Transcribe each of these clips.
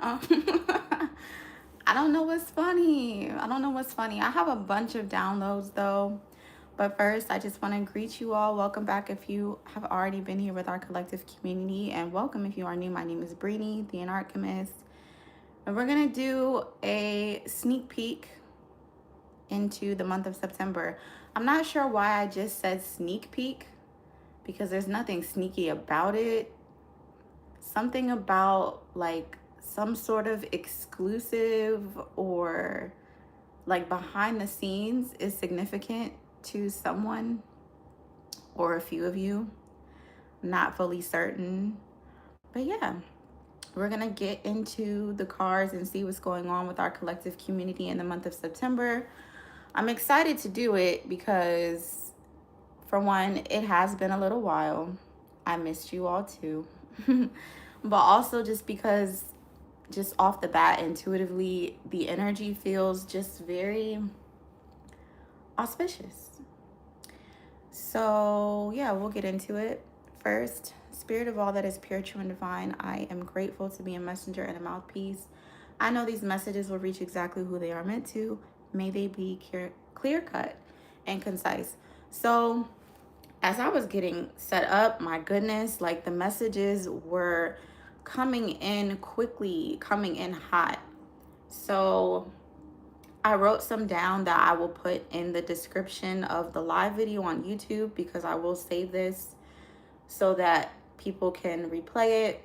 Um, I don't know what's funny. I don't know what's funny. I have a bunch of downloads though. But first, I just want to greet you all. Welcome back if you have already been here with our collective community. And welcome if you are new. My name is Brini, the Anarchymist. And we're going to do a sneak peek into the month of September. I'm not sure why I just said sneak peek because there's nothing sneaky about it. Something about like some sort of exclusive or like behind the scenes is significant to someone or a few of you. Not fully certain. But yeah, we're going to get into the cards and see what's going on with our collective community in the month of September. I'm excited to do it because, for one, it has been a little while. I missed you all too. But also just because, just off the bat, intuitively, the energy feels just very auspicious. So, yeah, we'll get into it. First, Spirit of all that is pure, true, and divine, I am grateful to be a messenger and a mouthpiece. I know these messages will reach exactly who they are meant to. May they be clear cut and concise. So, as I was getting set up, my goodness, like the messages were coming in quickly, coming in hot. So, I wrote some down that I will put in the description of the live video on YouTube because I will save this so that people can replay it.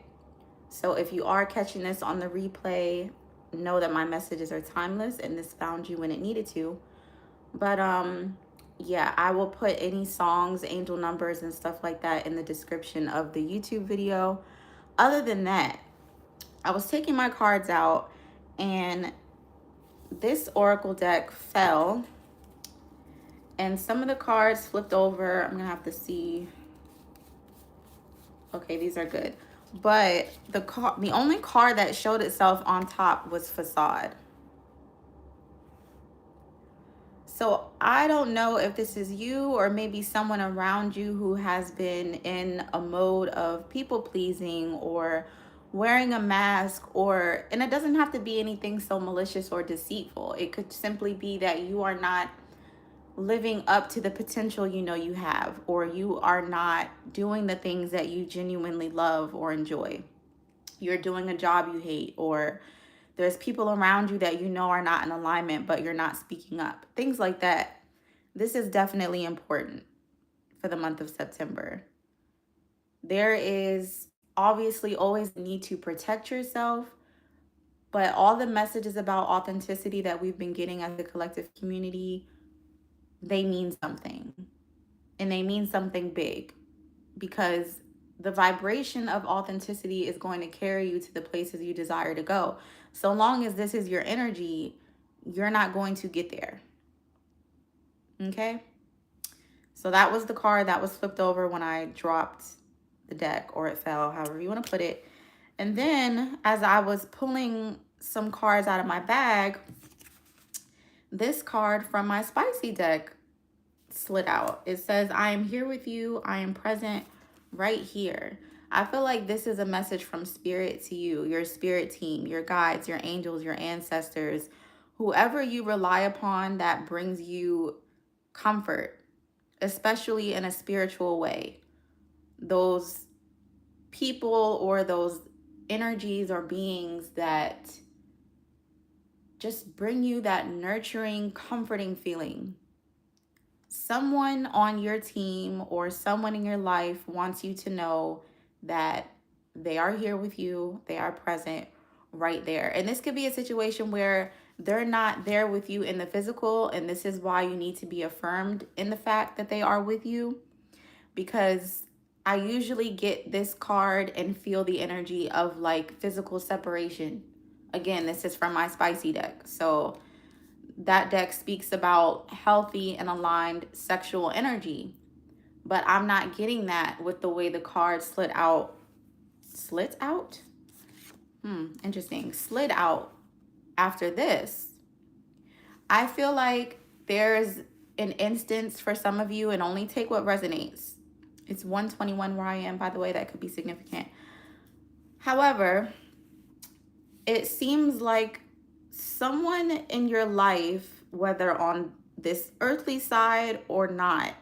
So if you are catching this on the replay, know that my messages are timeless and this found you when it needed to. But yeah, I will put any songs, angel numbers, and stuff like that in the description of the YouTube video. Other than that, I was taking my cards out and this oracle deck fell and some of the cards flipped over. I'm gonna have to see. Okay, these are good. But the only card that showed itself on top was facade. So I don't know if this is you or maybe someone around you who has been in a mode of people pleasing or wearing a mask, and it doesn't have to be anything so malicious or deceitful. It could simply be that you are not living up to the potential you know you have, or you are not doing the things that you genuinely love or enjoy. You're doing a job you hate, or there's people around you that you know are not in alignment, but you're not speaking up. Things like that. This is definitely important for the month of September. There is obviously always the need to protect yourself, but all the messages about authenticity that we've been getting as a collective community, they mean something. And they mean something big because the vibration of authenticity is going to carry you to the places you desire to go. So long as this is your energy, you're not going to get there. Okay? So that was the card that was flipped over when I dropped the deck, or it fell, however you want to put it. And then as I was pulling some cards out of my bag, this card from my spicy deck slid out. It says, I am here with you. I am present right here. I feel like this is a message from spirit to you, your spirit team, your guides, your angels, your ancestors, whoever you rely upon that brings you comfort, especially in a spiritual way. Those people or those energies or beings that just bring you that nurturing, comforting feeling. Someone on your team or someone in your life wants you to know that they are here with you, they are present right there. And this could be a situation where they're not there with you in the physical, and this is why you need to be affirmed in the fact that they are with you, because I usually get this card and feel the energy of like physical separation. Again, this is from my spicy deck. So that deck speaks about healthy and aligned sexual energy, but I'm not getting that with the way the card slid out. Slid out? Interesting. Slid out after this. I feel like there's an instance for some of you, and only take what resonates. It's 121 where I am, by the way, that could be significant. However, it seems like someone in your life, whether on this earthly side or not,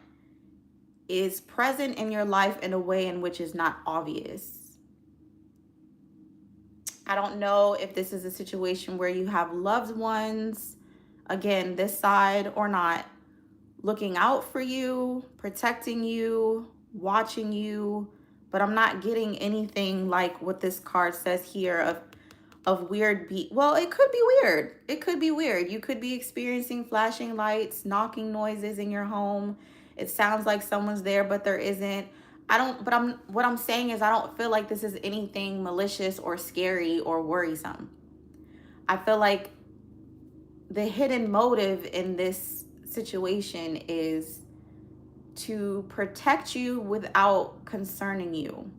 is present in your life in a way in which is not obvious. I don't know if this is a situation where you have loved ones, again, this side or not, looking out for you, protecting you, watching you, but I'm not getting anything like what this card says here of weird well, it could be weird. It could be weird. You could be experiencing flashing lights, knocking noises in your home. It sounds like someone's there, but there isn't. I don't, but what I'm saying is I don't feel like this is anything malicious or scary or worrisome. I feel like the hidden motive in this situation is to protect you without concerning you.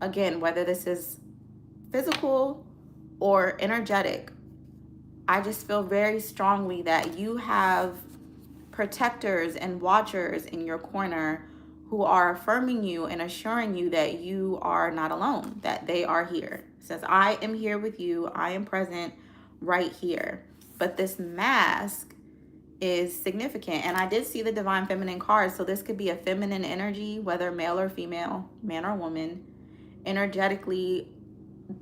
Again, whether this is physical or energetic, I just feel very strongly that you have protectors and watchers in your corner who are affirming you and assuring you that you are not alone, that they are here. It says, I am here with you. I am present right here. But this mask is significant. And I did see the divine feminine card. So this could be a feminine energy, whether male or female, man or woman, energetically,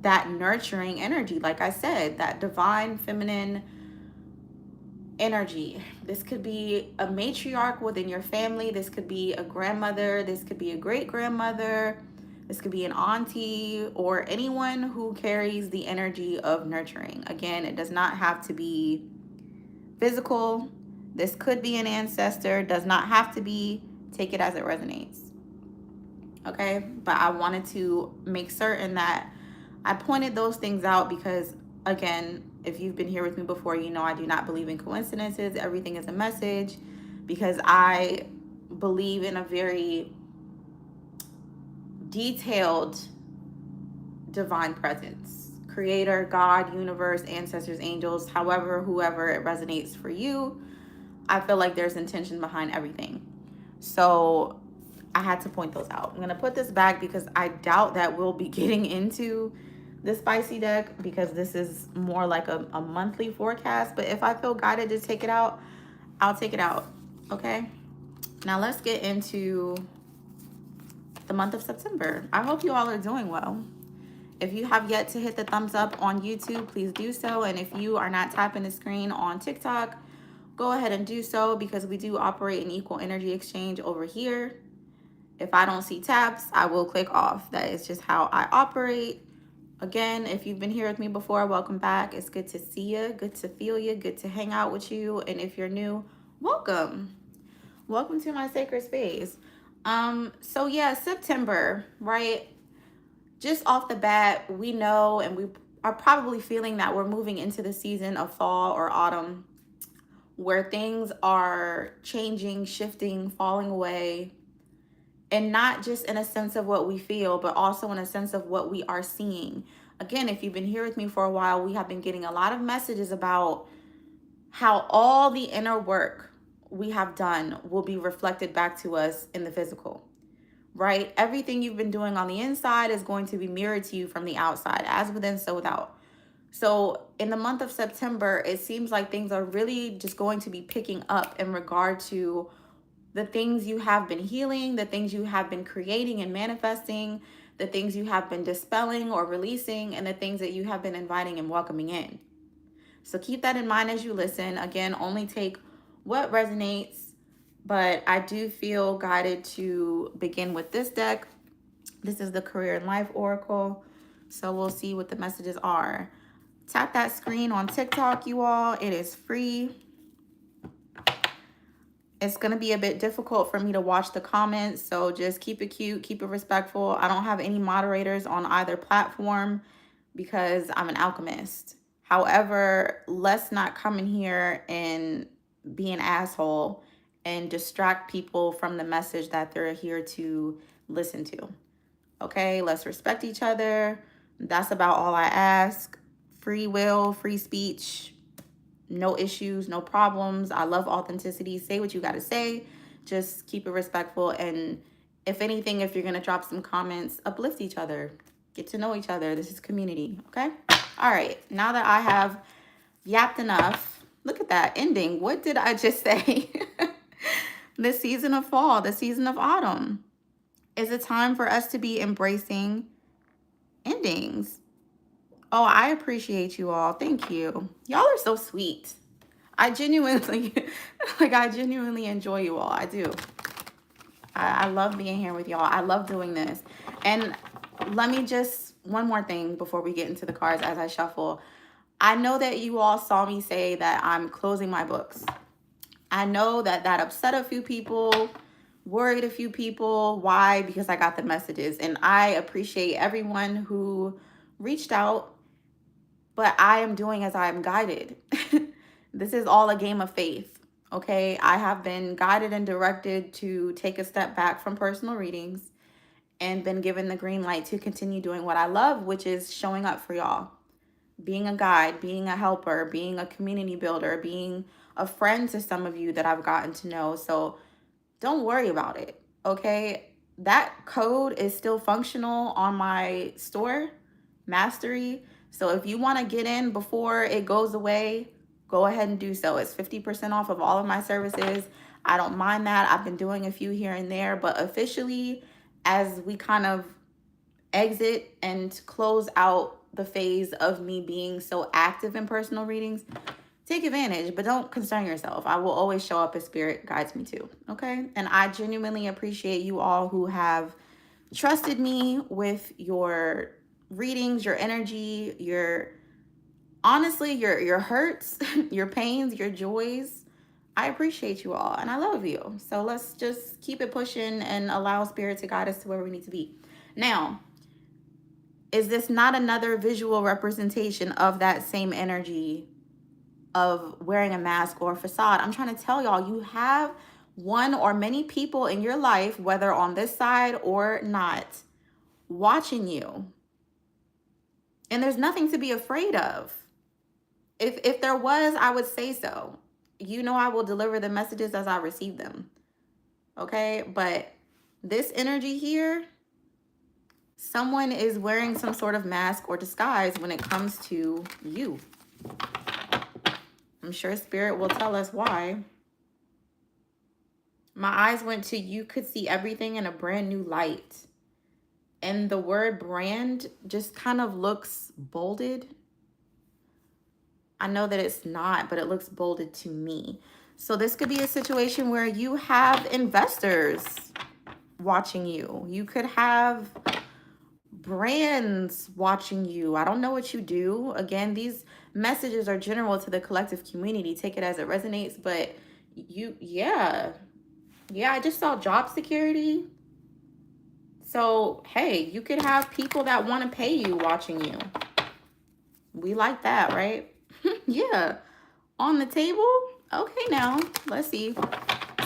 that nurturing energy. Like I said, that divine feminine energy. This could be a matriarch within your family. This could be a grandmother. This could be a great grandmother. This could be an auntie or anyone who carries the energy of nurturing. Again, it does not have to be physical. This could be an ancestor. Does not have to be. Take it as it resonates. Okay? But I wanted to make certain that I pointed those things out because, again, if you've been here with me before, you know I do not believe in coincidences. Everything is a message because I believe in a very detailed divine presence. Creator, God, universe, ancestors, angels, however, whoever it resonates for you. I feel like there's intention behind everything. So I had to point those out. I'm going to put this back because I doubt that we'll be getting into the spicy deck because this is more like a monthly forecast. But if I feel guided to take it out, I'll take it out. Okay? Now let's get into the month of September. I hope you all are doing well. If you have yet to hit the thumbs up on YouTube, please do so. And if you are not tapping the screen on TikTok, go ahead and do so because we do operate an equal energy exchange over here. If I don't see taps, I will click off. That is just how I operate. Again, if you've been here with me before, welcome back. It's good to see you, good to feel you, good to hang out with you. And if you're new, welcome. Welcome to my sacred space. So yeah, September, right? Just off the bat, we know and we are probably feeling that we're moving into the season of fall or autumn where things are changing, shifting, falling away. And not just in a sense of what we feel, but also in a sense of what we are seeing. Again, if you've been here with me for a while, we have been getting a lot of messages about how all the inner work we have done will be reflected back to us in the physical, right? Everything you've been doing on the inside is going to be mirrored to you from the outside, as within, so without. So in the month of September, it seems like things are really just going to be picking up in regard to the things you have been healing, the things you have been creating and manifesting, the things you have been dispelling or releasing, and the things that you have been inviting and welcoming in. So keep that in mind as you listen. Again, only take what resonates, but I do feel guided to begin with this deck. This is the Career and Life Oracle. So we'll see what the messages are. Tap that screen on TikTok, you all. It is free. It's going to be a bit difficult for me to watch the comments, so just keep it cute, keep it respectful. I don't have any moderators on either platform because I'm an alchemist. However, let's not come in here and be an asshole and distract people from the message that they're here to listen to. Okay, let's respect each other. That's about all I ask. Free will, free speech. No issues, no problems. I love authenticity. Say what you got to say. Just keep it respectful. And if anything, if you're going to drop some comments, uplift each other. Get to know each other. This is community. Okay? All right, now that I have yapped enough, look at that ending. What did I just say? The season of fall, the season of autumn is a time for us to be embracing endings. Oh, I appreciate you all. Thank you. Y'all are so sweet. I genuinely, I genuinely enjoy you all. I do. I love being here with y'all. I love doing this. And let me just, one more thing before we get into the cards as I shuffle. I know that you all saw me say that I'm closing my books. I know that that upset a few people, worried a few people. Why? Because I got the messages. And I appreciate everyone who reached out, but I am doing as I am guided. This is all a game of faith. Okay, I have been guided and directed to take a step back from personal readings and been given the green light to continue doing what I love, which is showing up for y'all, being a guide, being a helper, being a community builder, being a friend to some of you that I've gotten to know. So don't worry about it, okay? That code is still functional on my store, Mastery. So if you want to get in before it goes away, go ahead and do so. It's 50% off of all of my services. I don't mind that. I've been doing a few here and there, but officially, as we kind of exit and close out the phase of me being so active in personal readings, take advantage, but don't concern yourself. I will always show up as spirit guides me to, okay? And I genuinely appreciate you all who have trusted me with your readings, your energy, your, honestly, your hurts, your pains, your joys. I appreciate you all and I love you. So let's just keep it pushing and allow spirit to guide us to where we need to be. Now, is this not another visual representation of that same energy of wearing a mask or a facade? I'm trying to tell y'all, you have one or many people in your life, whether on this side or not, watching you. And there's nothing to be afraid of. If there was, I would say so. You know, I will deliver the messages as I receive them. Okay? But this energy here, someone is wearing some sort of mask or disguise when it comes to you. I'm sure spirit will tell us why. My eyes went to, you could see everything in a brand new light. And the word brand just kind of looks bolded. I know that it's not, but it looks bolded to me. So this could be a situation where you have investors watching you. You could have brands watching you. I don't know what you do. Again, these messages are general to the collective community. Take it as it resonates, but yeah, I just saw job security. So, hey, you could have people that want to pay you watching you. We like that, right? Yeah. On the table? Okay, now, let's see.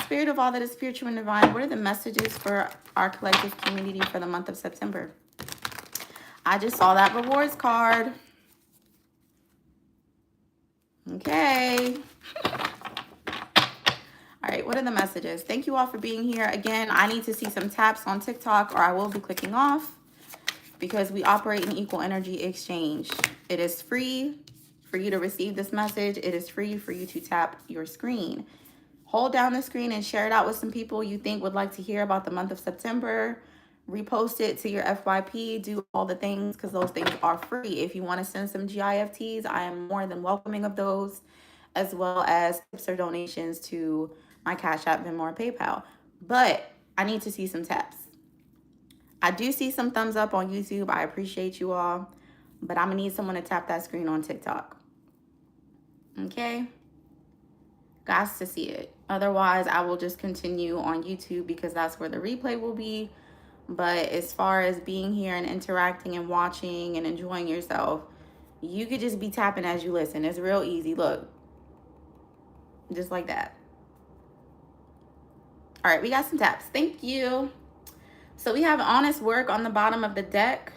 Spirit of all that is spiritual and divine, what are the messages for our collective community for the month of September? I just saw that rewards card. Okay. All right, what are the messages? Thank you all for being here. Again, I need to see some taps on TikTok or I will be clicking off because we operate in equal energy exchange. It is free for you to receive this message. It is free for you to tap your screen. Hold down the screen and share it out with some people you think would like to hear about the month of September. Repost it to your FYP. Do all the things because those things are free. If you want to send some GIFTs, I am more than welcoming of those, as well as tips or donations to my Cash App, Venmo, or PayPal. But I need to see some taps. I do see some thumbs up on YouTube. I appreciate you all. But I'm going to need someone to tap that screen on TikTok. Okay? Got to see it. Otherwise, I will just continue on YouTube because that's where the replay will be. But as far as being here and interacting and watching and enjoying yourself, you could just be tapping as you listen. It's real easy. Look. Just like that. All right, we got some taps. Thank you. So we have honest work on the bottom of the deck.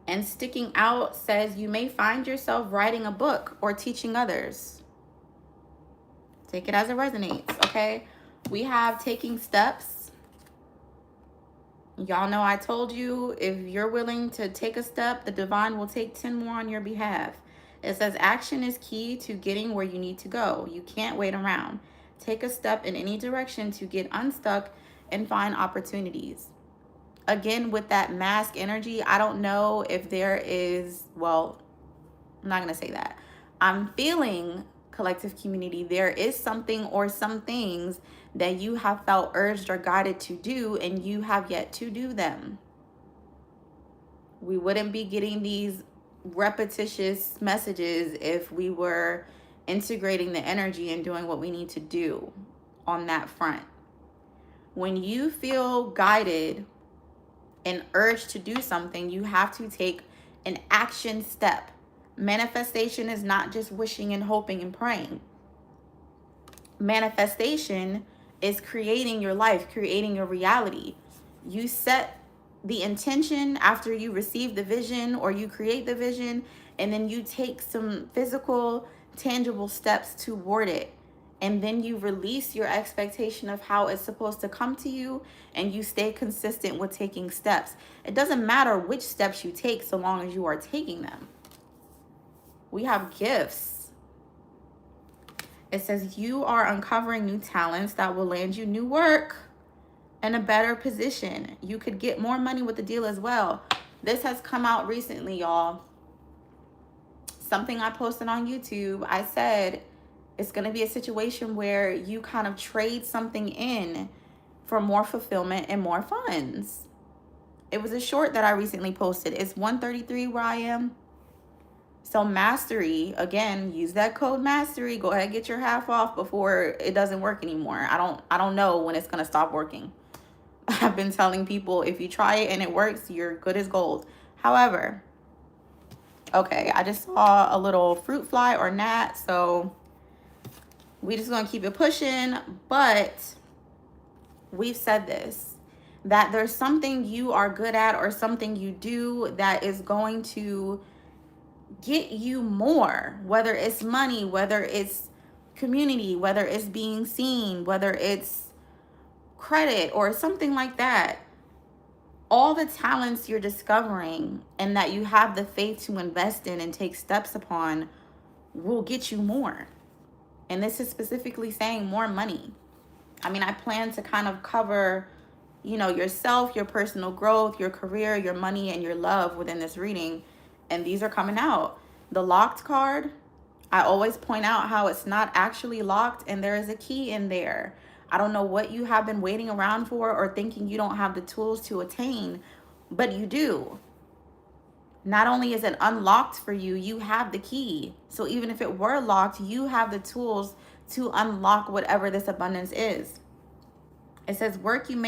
And sticking out says you may find yourself writing a book or teaching others. Take it as it resonates, okay? We have taking steps. Y'all know I told you, if you're willing to take a step, the divine will take 10 more on your behalf. It says action is key to getting where you need to go. You can't wait around. Take a step in any direction to get unstuck and find opportunities. Again, with that mask energy, I don't know if there is, well, I'm not going to say that. I'm feeling, collective community, there is something or some things that you have felt urged or guided to do and you have yet to do them. We wouldn't be getting these repetitious messages if we were integrating the energy and doing what we need to do on that front. When you feel guided and urged to do something, you have to take an action step. Manifestation is not just wishing and hoping and praying. Manifestation is creating your life, creating your reality. You set the intention after you receive the vision or you create the vision, and then you take some physical, tangible steps toward it. And then you release your expectation of how it's supposed to come to you, and you stay consistent with taking steps. It doesn't matter which steps you take so long as you are taking them. We have gifts. It says you are uncovering new talents that will land you new work and a better position. You could get more money with the deal as well. This has come out recently, y'all. Something I posted on YouTube, I said it's going to be a situation where you kind of trade something in for more fulfillment and more funds. It was a short that I recently posted. It's 133 where I am. So mastery, again, use that code mastery. Go ahead and get your half off before it doesn't work anymore. I don't know when it's going to stop working. I've been telling people, if you try it and it works, you're good as gold. However, okay, I just saw a little fruit fly or gnat, so we just going to keep it pushing. But we've said this, that there's something you are good at or something you do that is going to get you more, whether it's money, whether it's community, whether it's being seen, whether it's credit or something like that. All the talents you're discovering and that you have the faith to invest in and take steps upon will get you more. And this is specifically saying more money. I mean, I plan to kind of cover, yourself, your personal growth, your career, your money, and your love within this reading. And these are coming out. The locked card, I always point out how it's not actually locked and there is a key in there. I don't know what you have been waiting around for or thinking you don't have the tools to attain, but you do. Not only is it unlocked for you, you have the key. So even if it were locked, you have the tools to unlock whatever this abundance is. It says work you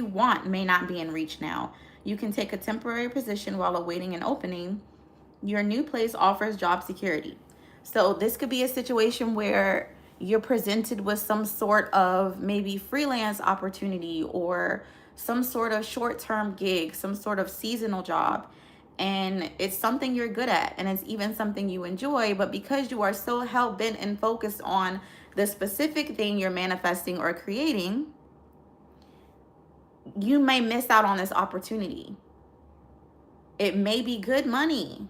want may not be in reach now. You can take a temporary position while awaiting an opening. Your new place offers job security. So this could be a situation where you're presented with some sort of maybe freelance opportunity or some sort of short-term gig, some sort of seasonal job. And it's something you're good at and it's even something you enjoy. But because you are so hell-bent and focused on the specific thing you're manifesting or creating, you may miss out on this opportunity. It may be good money.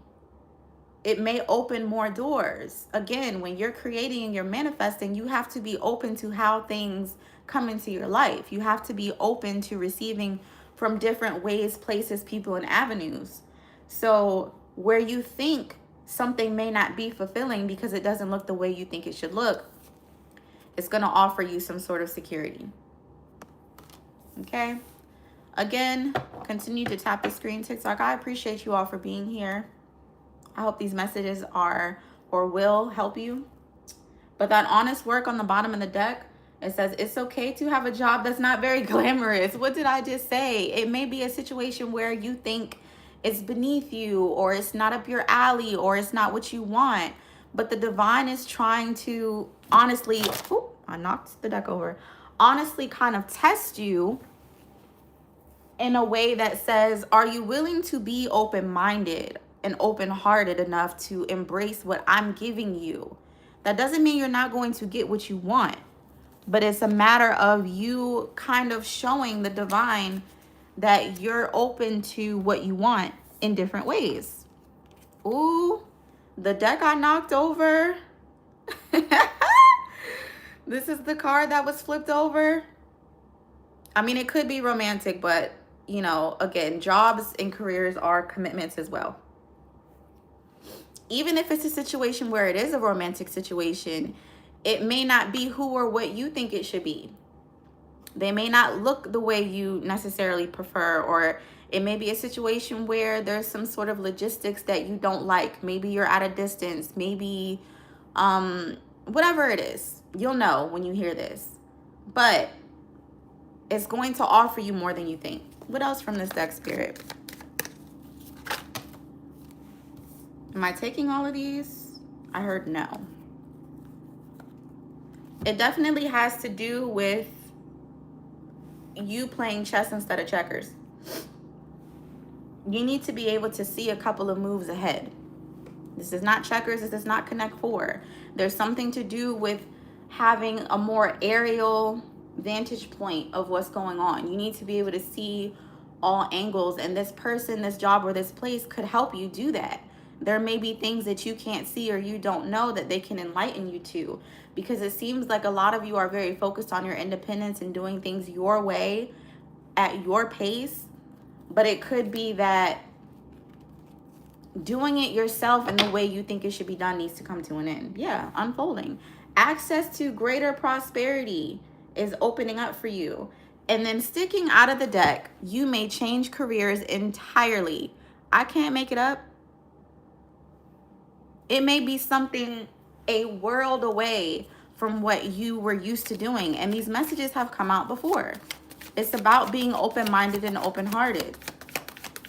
It may open more doors. Again, when you're creating and you're manifesting, you have to be open to how things come into your life. You have to be open to receiving from different ways, places, people, and avenues. So where you think something may not be fulfilling because it doesn't look the way you think it should look, it's going to offer you some sort of security. Okay? Again, continue to tap the screen, TikTok. I appreciate you all for being here. I hope these messages are or will help you. But that honest work on the bottom of the deck, it says it's okay to have a job that's not very glamorous. What did I just say? It may be a situation where you think it's beneath you or it's not up your alley or it's not what you want. But the divine is trying to honestly, I knocked the deck over, honestly kind of test you in a way that says, are you willing to be open-minded and open-hearted enough to embrace what I'm giving you? That doesn't mean you're not going to get what you want, But it's a matter of you kind of showing the divine that you're open to what you want in different ways. Ooh, the deck I knocked over. This is the card that was flipped over. I mean, it could be romantic, but, you know, again, jobs and careers are commitments as well. Even if it's a situation where it is a romantic situation, it may not be who or what you think it should be. They may not look the way you necessarily prefer, or it may be a situation where there's some sort of logistics that you don't like. Maybe you're at a distance, maybe whatever it is. You'll know when you hear this. But it's going to offer you more than you think. What else from this deck, Spirit? Am I taking all of these? I heard no. It definitely has to do with you playing chess instead of checkers. You need to be able to see a couple of moves ahead. This is not checkers. This is not Connect Four. There's something to do with having a more aerial vantage point of what's going on. You need to be able to see all angles, and this person, this job, or this place could help you do that. There may be things that you can't see or you don't know that they can enlighten you to, because it seems like a lot of you are very focused on your independence and doing things your way at your pace. But it could be that doing it yourself in the way you think it should be done needs to come to an end. Yeah, unfolding. Access to greater prosperity is opening up for you. And then sticking out of the deck, you may change careers entirely. I can't make it up. It may be something a world away from what you were used to doing. And these messages have come out before. It's about being open-minded and open-hearted.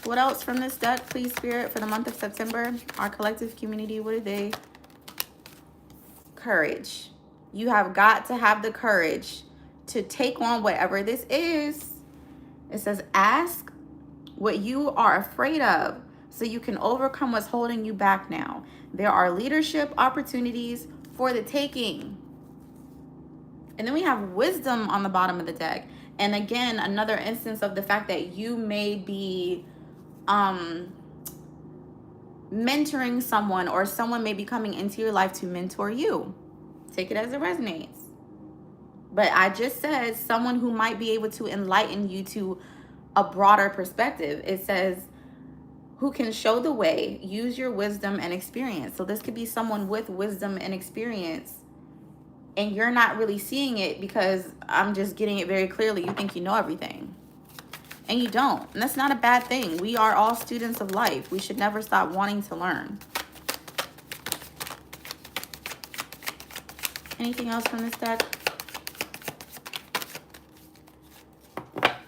What else from this deck, please, Spirit, for the month of September? Our collective community, what are they? Courage. You have got to have the courage to take on whatever this is. It says, ask what you are afraid of so you can overcome what's holding you back now. There are leadership opportunities for the taking. And then we have wisdom on the bottom of the deck. And again, another instance of the fact that you may be mentoring someone, or someone may be coming into your life to mentor you. Take it as it resonates. But I just said someone who might be able to enlighten you to a broader perspective. It says, who can show the way, use your wisdom and experience. So this could be someone with wisdom and experience, and you're not really seeing it because I'm just getting it very clearly. You think you know everything, and you don't. And that's not a bad thing. We are all students of life. We should never stop wanting to learn. Anything else from this deck?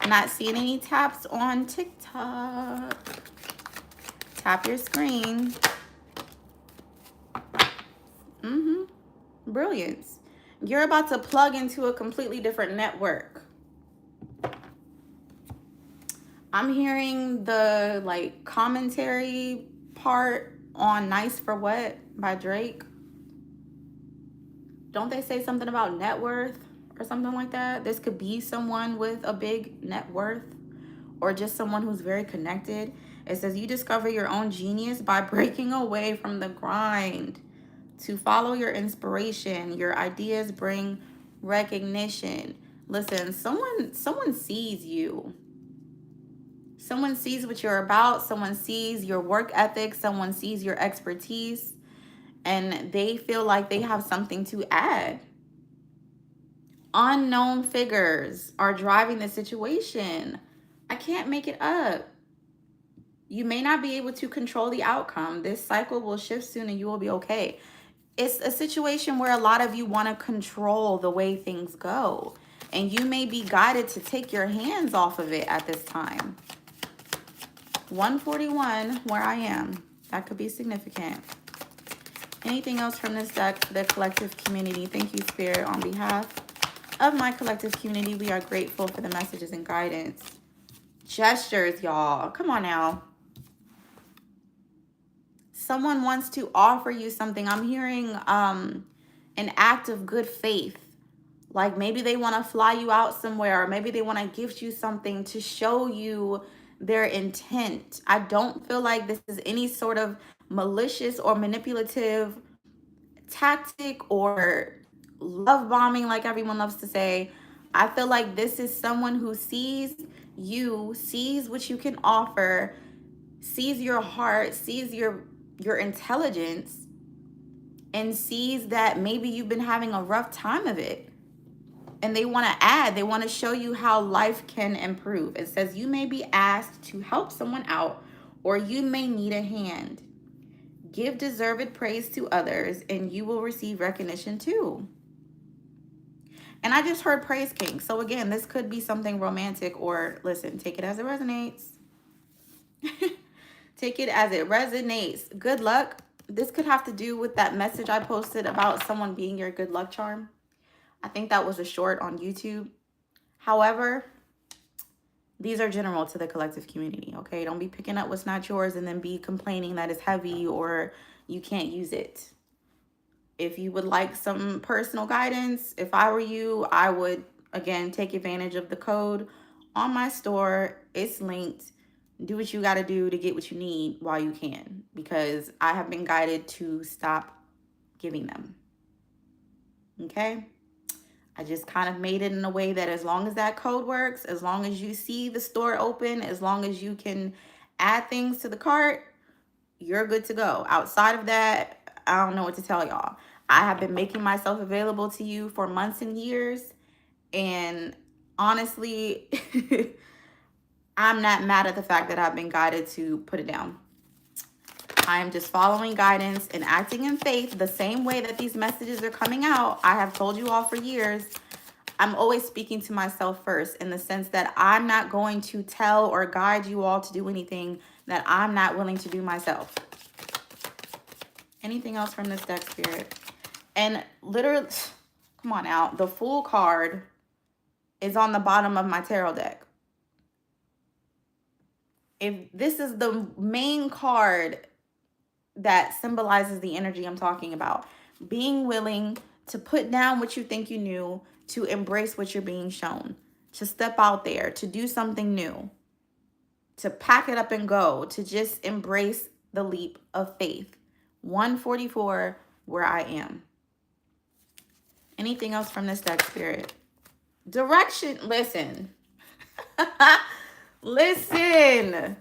Not seeing any taps on TikTok. Tap your screen. Brilliance. You're about to plug into a completely different network. I'm hearing the like commentary part on Nice for What by Drake. Don't they say something about net worth or something like that? This could be someone with a big net worth, or just someone who's very connected. It says you discover your own genius by breaking away from the grind to follow your inspiration. Your ideas bring recognition. Listen, someone sees you. Someone sees what you're about. Someone sees your work ethic. Someone sees your expertise, and they feel like they have something to add. Unknown figures are driving the situation. I can't make it up. You may not be able to control the outcome. This cycle will shift soon and you will be okay. It's a situation where a lot of you want to control the way things go, and you may be guided to take your hands off of it at this time. 141, where I am. That could be significant. Anything else from this deck for the collective community? Thank you, Spirit. On behalf of my collective community, we are grateful for the messages and guidance. Gestures, y'all. Come on now. Someone wants to offer you something. I'm hearing an act of good faith. Like maybe they want to fly you out somewhere, or maybe they want to gift you something to show you their intent. I don't feel like this is any sort of malicious or manipulative tactic or love bombing, like everyone loves to say. I feel like this is someone who sees you, sees what you can offer, sees your heart, sees your intelligence, and sees that maybe you've been having a rough time of it. And they want to add, they want to show you how life can improve. It says you may be asked to help someone out, or you may need a hand. Give deserved praise to others, and you will receive recognition too. And I just heard praise king. So again, this could be something romantic, or listen, take it as it resonates. Take it as it resonates. Good luck. This could have to do with that message I posted about someone being your good luck charm. I think that was a short on YouTube. However, these are general to the collective community, okay? Don't be picking up what's not yours and then be complaining that it's heavy or you can't use it. If you would like some personal guidance, if I were you, I would, again, take advantage of the code on my store. It's linked. Do what you got to do to get what you need while you can, because I have been guided to stop giving them. Okay? I just kind of made it in a way that as long as that code works, as long as you see the store open, as long as you can add things to the cart, you're good to go. Outside of that, I don't know what to tell y'all. I have been making myself available to you for months and years. And honestly, I'm not mad at the fact that I've been guided to put it down. I am just following guidance and acting in faith the same way that these messages are coming out. I have told you all for years, I'm always speaking to myself first, in the sense that I'm not going to tell or guide you all to do anything that I'm not willing to do myself. Anything else from this deck, Spirit? And literally, come on out. The Fool card is on the bottom of my tarot deck. If this is the main card that symbolizes the energy I'm talking about, being willing to put down what you think you knew, to embrace what you're being shown, to step out there, to do something new, to pack it up and go, to just embrace the leap of faith. 144, where I am. Anything else from this deck, Spirit? Direction. Listen. Listen.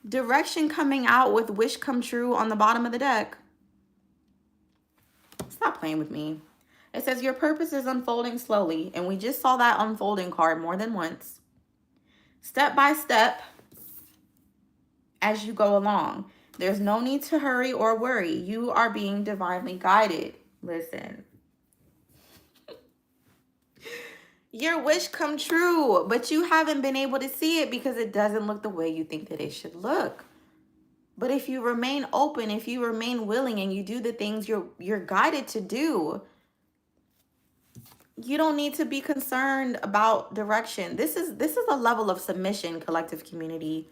Direction coming out with wish come true on the bottom of the deck. Stop playing with me. It says your purpose is unfolding slowly, and we just saw that unfolding card more than once. Step by step as you go along. There's no need to hurry or worry. You are being divinely guided. Listen. Your wish come true, but you haven't been able to see it because it doesn't look the way you think that it should look. But if you remain open, if you remain willing, and you do the things you're guided to do, you don't need to be concerned about direction. This is a level of submission, collective community.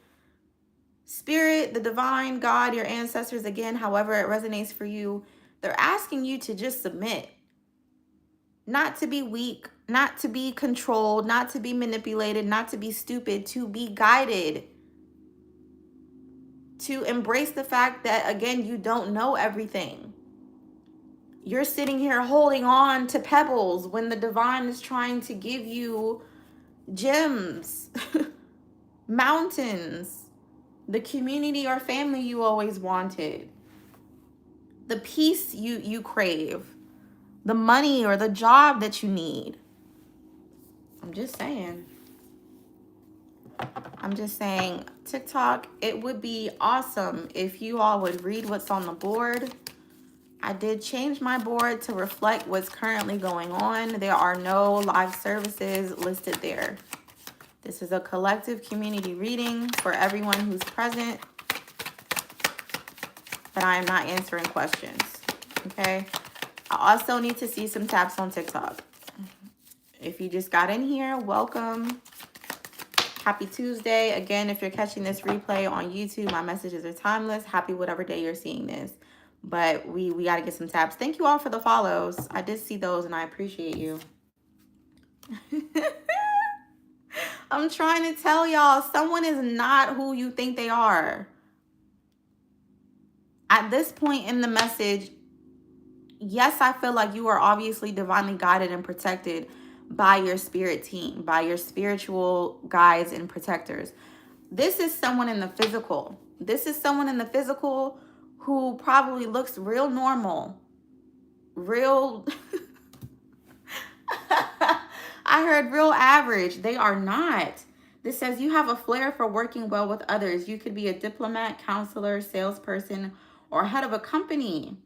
Spirit, the divine, God, your ancestors, again, however it resonates for you, they're asking you to just submit. Not to be weak, not to be controlled, not to be manipulated, not to be stupid, to be guided. To embrace the fact that, again, you don't know everything. You're sitting here holding on to pebbles when the divine is trying to give you gems, mountains, the community or family you always wanted, the peace you crave, the money or the job that you need. I'm just saying, TikTok, it would be awesome if you all would read what's on the board. I did change my board to reflect what's currently going on. There are no live services listed there. This is a collective community reading for everyone who's present, but I am not answering questions, okay? I also need to see some taps on TikTok. If you just got in here, welcome. Happy Tuesday. Again, if you're catching this replay on YouTube, my messages are timeless. Happy whatever day you're seeing this. But we got to get some taps. Thank you all for the follows. I did see those and I appreciate you. I'm trying to tell y'all, someone is not who you think they are. At this point in the message, yes, I feel like you are obviously divinely guided and protected by your spirit team, by your spiritual guides and protectors. This is someone in the physical. This is someone in the physical who probably looks real normal, real I heard real average. They are not. This says you have a flair for working well with others. You could be a diplomat, counselor, salesperson, or head of a company.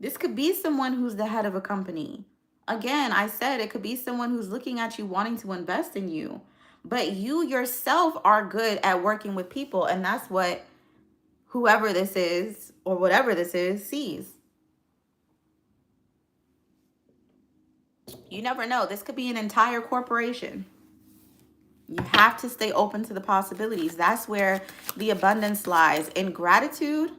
This could be someone who's the head of a company. Again, I said it could be someone who's looking at you wanting to invest in you. But you yourself are good at working with people. And that's what whoever this is or whatever this is sees. You never know. This could be an entire corporation. You have to stay open to the possibilities. That's where the abundance lies. In gratitude,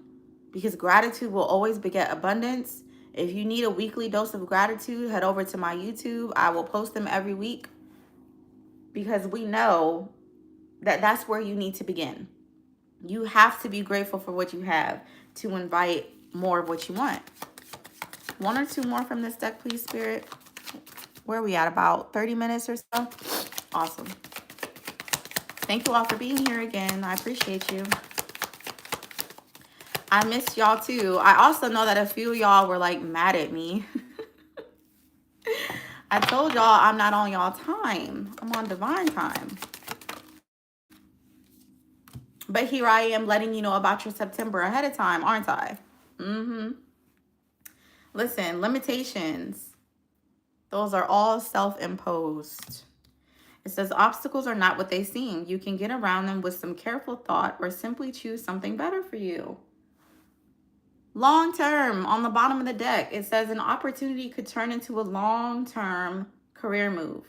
because gratitude will always beget abundance. If you need a weekly dose of gratitude, head over to my YouTube. I will post them every week because we know that that's where you need to begin. You have to be grateful for what you have to invite more of what you want. One or two more from this deck, please, Spirit. Where are we at? About 30 minutes or so? Awesome. Thank you all for being here again. I appreciate you. I missed y'all too. I also know that a few of y'all were like mad at me. I told y'all I'm not on y'all time. I'm on divine time. But here I am letting you know about your September ahead of time, aren't I? Listen, limitations. Those are all self-imposed. It says obstacles are not what they seem. You can get around them with some careful thought or simply choose something better for you. Long term, on the bottom of the deck, it says an opportunity could turn into a long-term career move.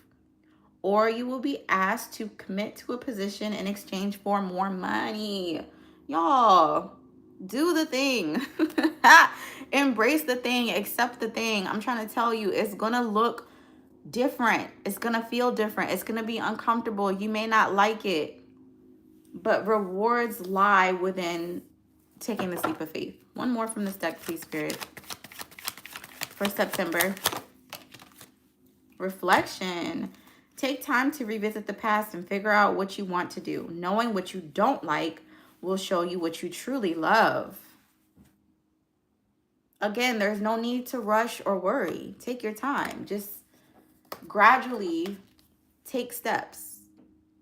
Or you will be asked to commit to a position in exchange for more money. Y'all, do the thing. Embrace the thing. Accept the thing. I'm trying to tell you, it's going to look different. It's going to feel different. It's going to be uncomfortable. You may not like it. But rewards lie within taking the leap of faith. One more from this deck, please, Spirit. For September. Reflection. Take time to revisit the past and figure out what you want to do. Knowing what you don't like will show you what you truly love. Again, there's no need to rush or worry. Take your time. Just gradually take steps.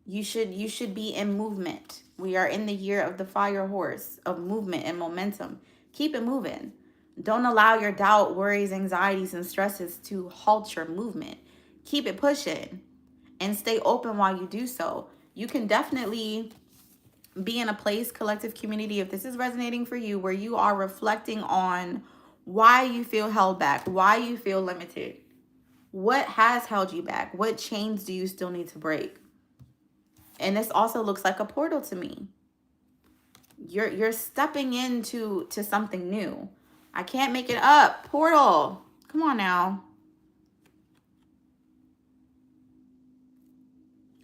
You should be in movement. We are in the year of the fire horse, of movement and momentum. Keep it moving. Don't allow your doubt, worries, anxieties, and stresses to halt your movement. Keep it pushing and stay open while you do so. You can definitely be in a place, collective community, if this is resonating for you, where you are reflecting on why you feel held back, why you feel limited. What has held you back? What chains do you still need to break? And this also looks like a portal to me. You're stepping into something new. I can't make it up. Portal. Come on now.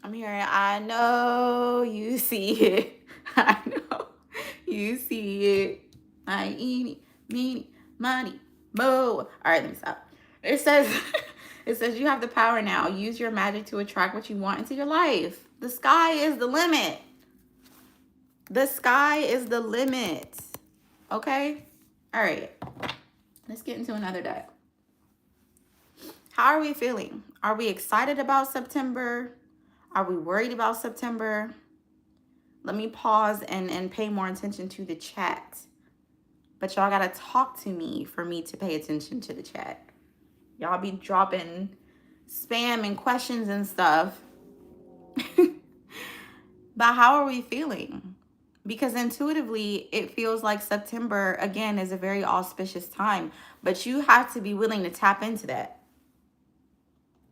I'm hearing, I know you see it. I know you see it. I eat meeny, money, mo. All right, let me stop. It says, it says you have the power now. Use your magic to attract what you want into your life. The sky is the limit. The sky is the limit. Okay? All right. Let's get into another deck. How are we feeling? Are we excited about September? Are we worried about September? Let me pause and pay more attention to the chat. But y'all gotta talk to me for me to pay attention to the chat. Y'all be dropping spam and questions and stuff. But how are we feeling? Because intuitively, it feels like September, again, is a very auspicious time. But you have to be willing to tap into that.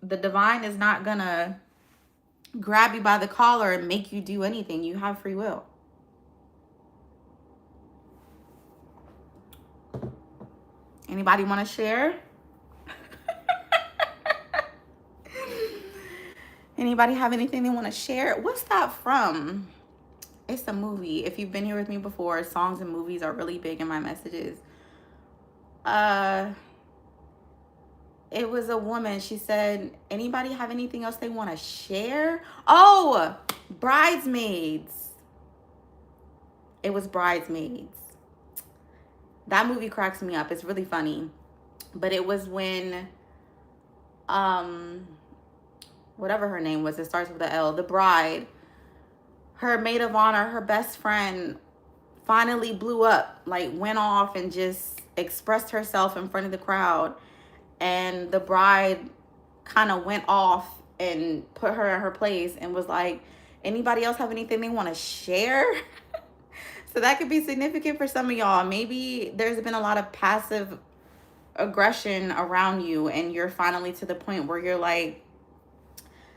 The divine is not going to grab you by the collar and make you do anything. You have free will. Anybody want to share? Anybody have anything they want to share? What's that from? It's a movie. If you've been here with me before, songs and movies are really big in my messages. It was a woman. She said, anybody have anything else they want to share? Oh, Bridesmaids. It was Bridesmaids. That movie cracks me up. It's really funny. But it was when, whatever her name was, it starts with the L, the bride, her maid of honor, her best friend, finally blew up, like went off and just expressed herself in front of the crowd. And the bride kind of went off and put her in her place and was like, anybody else have anything they want to share? So that could be significant for some of y'all. Maybe there's been a lot of passive aggression around you and you're finally to the point where you're like,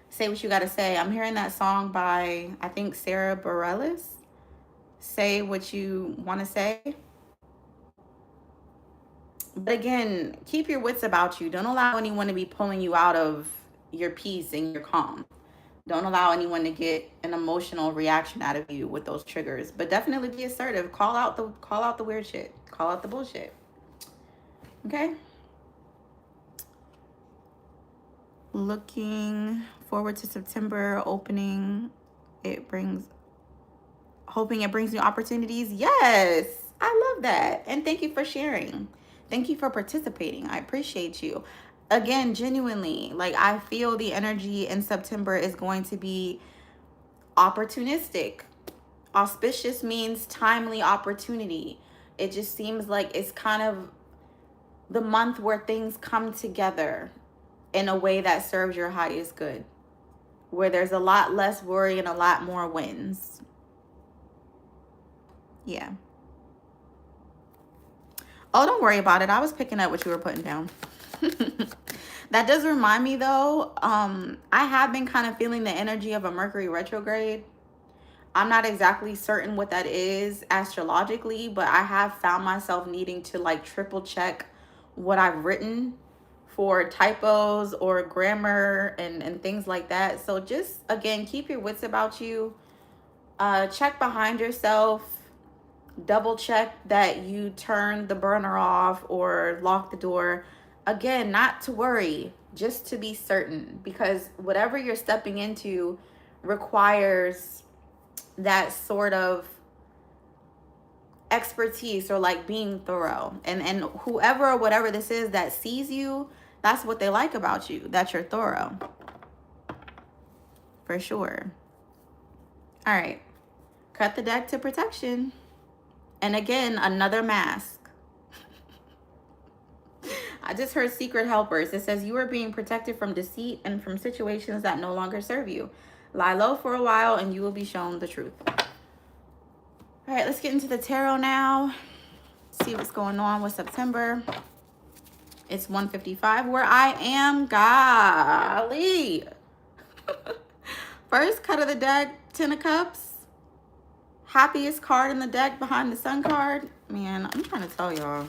say what you got to say. I'm hearing that song by, I think, Sarah Bareilles. Say what you want to say. But again, keep your wits about you. Don't allow anyone to be pulling you out of your peace and your calm. Don't allow anyone to get an emotional reaction out of you with those triggers. But definitely be assertive. Call out the weird shit. Call out the bullshit. Okay? Looking forward to September opening. Hoping it brings new opportunities. Yes, I love that. And thank you for sharing. Thank you for participating. I appreciate you. Again, genuinely, like I feel the energy in September is going to be opportunistic. Auspicious means timely opportunity. It just seems like it's kind of the month where things come together in a way that serves your highest good, where there's a lot less worry and a lot more wins. Yeah. Oh, don't worry about it. I was picking up what you were putting down. That does remind me though, I have been kind of feeling the energy of a Mercury retrograde. I'm not exactly certain what that is astrologically, but I have found myself needing to like triple check what I've written for typos or grammar and things like that. So just, again, keep your wits about you. Check behind yourself. Double check that you turn the burner off or lock the door. Again, not to worry, just to be certain, because whatever you're stepping into requires that sort of expertise or like being thorough. And whoever or whatever this is that sees you, that's what they like about you, that you're thorough. For sure. All right. Cut the deck to protection. And again, another mask. I just heard secret helpers. It says you are being protected from deceit and from situations that no longer serve you. Lie low for a while and you will be shown the truth. All right, let's get into the tarot now. See what's going on with September. It's 1:55 where I am. Golly. First cut of the deck, 10 of Cups. Happiest card in the deck behind the Sun card. Man, I'm trying to tell y'all.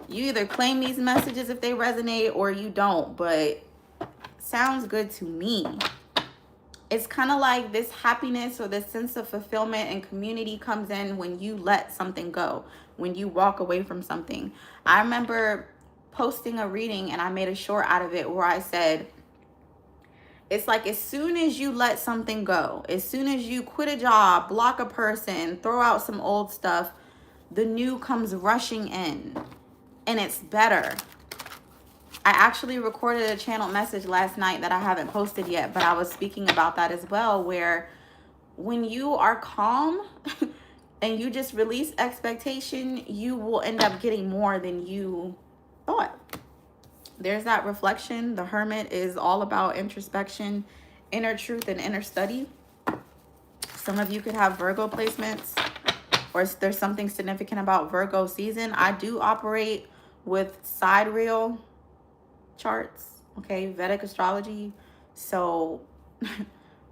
You either claim these messages if they resonate or you don't, but sounds good to me. It's kind of like this happiness or this sense of fulfillment and community comes in when you let something go, when you walk away from something. I remember posting a reading and I made a short out of it where I said, it's like as soon as you let something go, as soon as you quit a job, block a person, throw out some old stuff, the new comes rushing in. And it's better. I actually recorded a channel message last night that I haven't posted yet, but I was speaking about that as well, where when you are calm and you just release expectation, you will end up getting more than you thought. There's that reflection. The Hermit is all about introspection, inner truth, and inner study. Some of you could have Virgo placements, or there's something significant about Virgo season. I do operate with sidereal charts, okay, Vedic astrology. So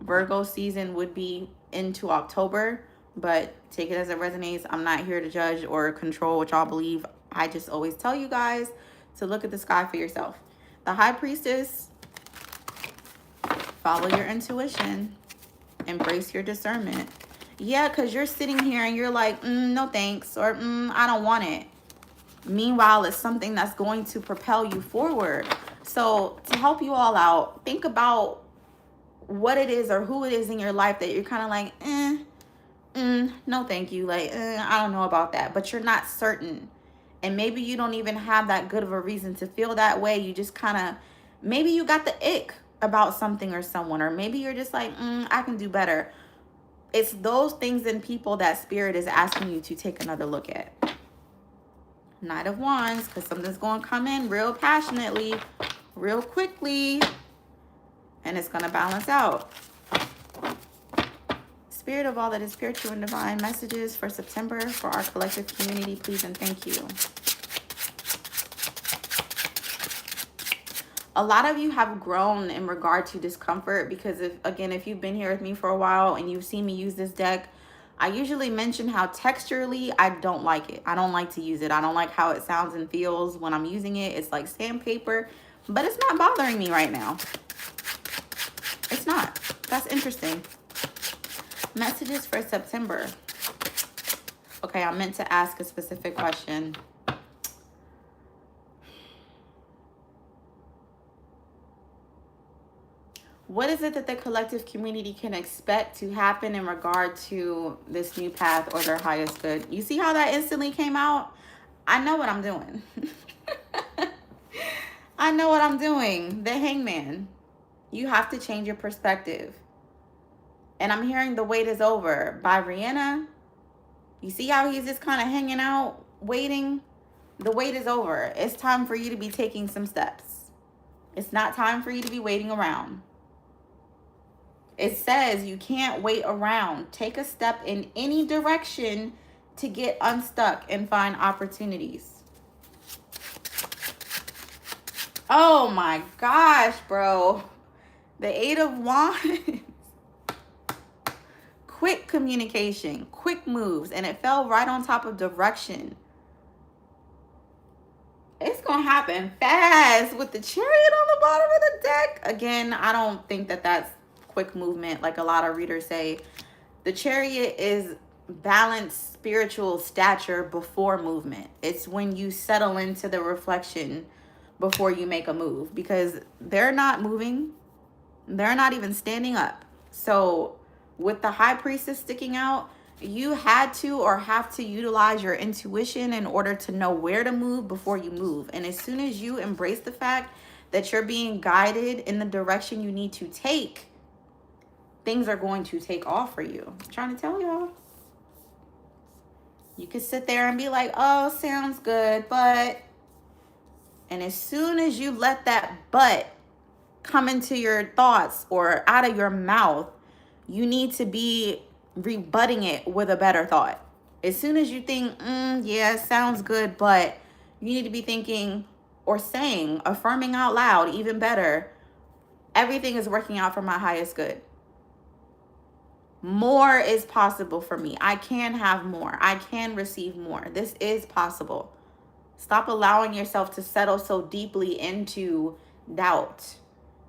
Virgo season would be into October, but take it as it resonates. I'm not here to judge or control what y'all believe. I just always tell you guys to look at the sky for yourself. The High Priestess, Follow your intuition. Embrace your discernment. Yeah, because you're sitting here and you're like, no thanks, or I don't want it. Meanwhile, it's something that's going to propel you forward. So to help you all out, think about what it is or who it is in your life that you're kind of like, no thank you. Like, I don't know about that. But you're not certain. And maybe you don't even have that good of a reason to feel that way. You just kind of, maybe you got the ick about something or someone, or maybe you're just like, I can do better. It's those things and people that Spirit is asking you to take another look at. Knight of Wands, because something's going to come in real passionately, real quickly, and it's going to balance out. Spirit of all that is spiritual and divine, messages for September for our collective community, please and thank you. A lot of you have grown in regard to discomfort because, if you've been here with me for a while and you've seen me use this deck, I usually mention how texturally I don't like it. I don't like to use it. I don't like how it sounds and feels when I'm using it. It's like sandpaper, but it's not bothering me right now. It's not. That's interesting. Messages for September. Okay, I meant to ask a specific question. What is it that the collective community can expect to happen in regard to this new path or their highest good? You see how that instantly came out? I know what I'm doing. I know what I'm doing. The Hangman. You have to change your perspective. And I'm hearing the wait is over by Rihanna. You see how he's just kind of hanging out, waiting? The wait is over. It's time for you to be taking some steps. It's not time for you to be waiting around. It says you can't wait around. Take a step in any direction to get unstuck and find opportunities. Oh my gosh, bro. The Eight of Wands. Quick communication, quick moves, and it fell right on top of direction. It's going to happen fast with the Chariot on the bottom of the deck. Again, I don't think that that's quick movement like a lot of readers say. The Chariot is balanced spiritual stature before movement. It's when you settle into the reflection before you make a move, because they're not moving. They're not even standing up. So with the High Priestess sticking out, you had to or have to utilize your intuition in order to know where to move before you move. And as soon as you embrace the fact that you're being guided in the direction you need to take, things are going to take off for you. I'm trying to tell y'all. You can sit there and be like, oh, sounds good, but... And as soon as you let that but come into your thoughts or out of your mouth, you need to be rebutting it with a better thought. As soon as you think, yeah, it sounds good, but you need to be thinking or saying, affirming out loud, even better, everything is working out for my highest good. More is possible for me. I can have more. I can receive more. This is possible. Stop allowing yourself to settle so deeply into doubt.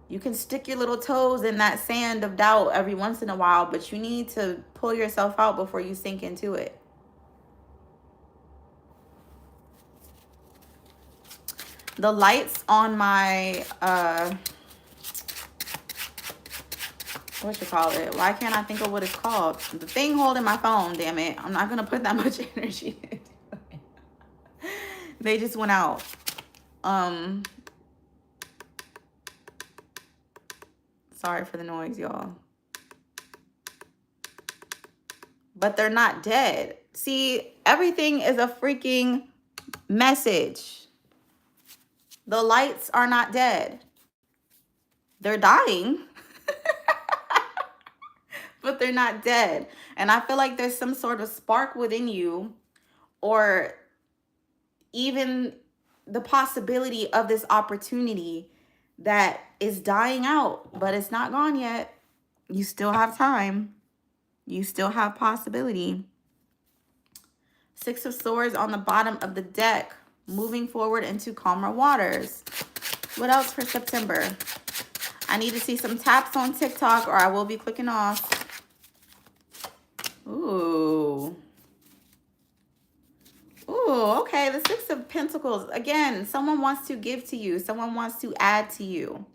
You can stick your little toes in that sand of doubt every once in a while, but you need to pull yourself out before you sink into it. The lights on my, what you call it? Why can't I think of what it's called? The thing holding my phone, damn it. I'm not going to put that much energy into it. They just went out. Sorry for the noise, y'all. But they're not dead. See, everything is a freaking message. The lights are not dead. They're dying. But they're not dead. And I feel like there's some sort of spark within you, or even the possibility of this opportunity that is dying out, but it's not gone yet. You still have time. You still have possibility. Six of Swords on the bottom of the deck, moving forward into calmer waters. What else for September? I need to see some taps on TikTok or I will be clicking off. Ooh. Ooh, okay. The Six of Pentacles. Again, someone wants to give to you. Someone wants to add to you.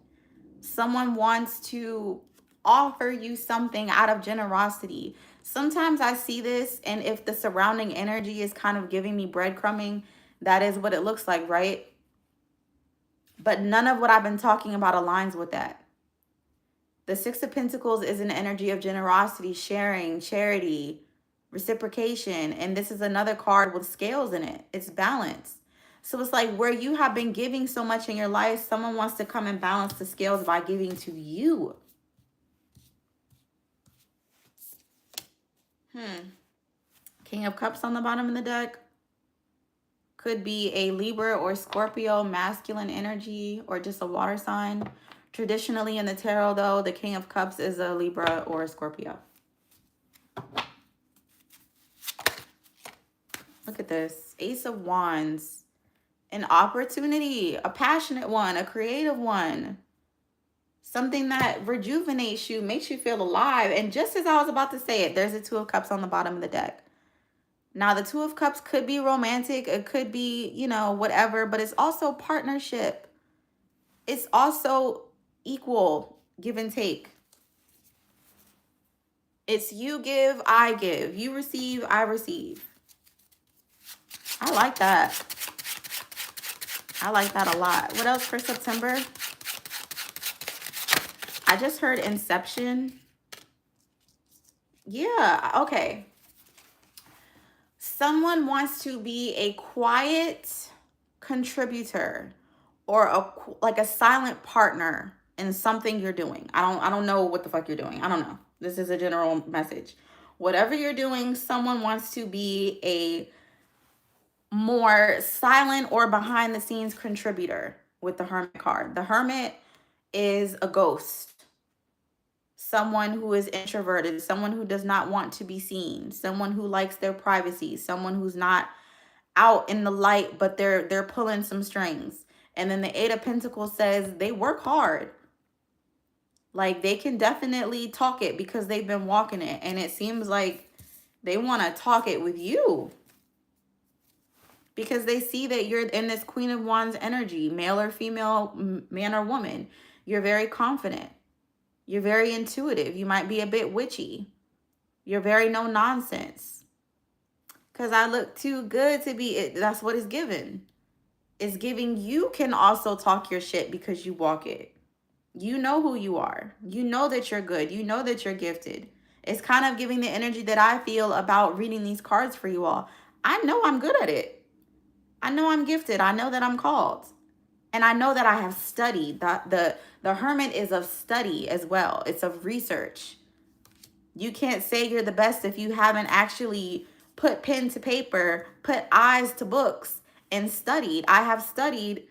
Someone wants to offer you something out of generosity. Sometimes I see this, and if the surrounding energy is kind of giving me breadcrumbing, that is what it looks like, right? But none of what I've been talking about aligns with that. The Six of Pentacles is an energy of generosity, sharing, charity, reciprocation. And this is another card with scales in it. It's balance. So it's like where you have been giving so much in your life, someone wants to come and balance the scales by giving to you. King of Cups on the bottom of the deck. Could be a Libra or Scorpio masculine energy or just a water sign. Traditionally in the tarot, though, the King of Cups is a Libra or a Scorpio. Look at this. Ace of Wands. An opportunity, a passionate one, a creative one. Something that rejuvenates you, makes you feel alive. And just as I was about to say it, there's a Two of Cups on the bottom of the deck. Now, the Two of Cups could be romantic. It could be, you know, whatever. But it's also partnership. It's also equal give and take. It's you give, I give. You receive, I receive. I like that. I like that a lot. What else for September? I just heard Inception. Yeah, okay. Someone wants to be a quiet contributor or like a silent partner in something you're doing. I don't know what the fuck you're doing. I don't know. This is a general message. Whatever you're doing, someone wants to be a more silent or behind the scenes contributor with the Hermit card. The Hermit is a ghost. Someone who is introverted, someone who does not want to be seen, someone who likes their privacy, someone who's not out in the light, but they're pulling some strings. And then the Eight of Pentacles says they work hard. Like they can definitely talk it because they've been walking it. And it seems like they want to talk it with you. Because they see that you're in this Queen of Wands energy, male or female, man or woman. You're very confident. You're very intuitive. You might be a bit witchy. You're very no nonsense. Because I look too good to be, that's what it's given. It's giving you can also talk your shit because you walk it. You know who you are. You know that you're good. You know that you're gifted. It's kind of giving the energy that I feel about reading these cards for you all. I know I'm good at it. I know I'm gifted. I know that I'm called. And I know that I have studied. The Hermit is of study as well. It's of research. You can't say you're the best if you haven't actually put pen to paper, put eyes to books, and studied. I have studied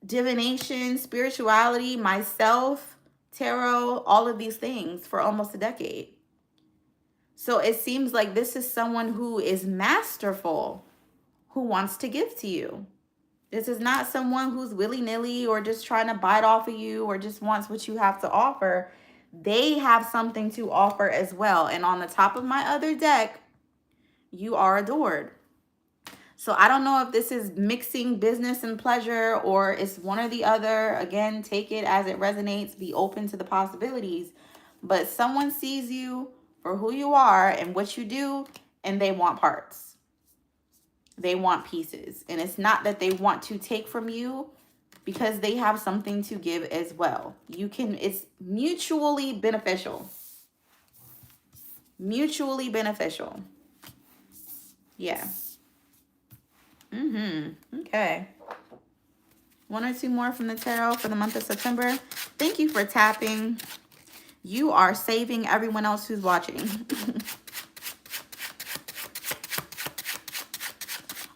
divination, spirituality, myself, tarot, all of these things for almost a decade. So it seems like this is someone who is masterful, who wants to give to you. This is not someone who's willy-nilly or just trying to bite off of you or just wants what you have to offer. They have something to offer as well. And on the top of my other deck, you are adored. So I don't know if this is mixing business and pleasure or it's one or the other. Again, take it as it resonates. Be open to the possibilities. But someone sees you for who you are and what you do, and they want parts. They want pieces. And it's not that they want to take from you because they have something to give as well. It's mutually beneficial. Mutually beneficial. Yeah. Okay. One or two more from the tarot for the month of September. Thank you for tapping. You are saving everyone else who's watching.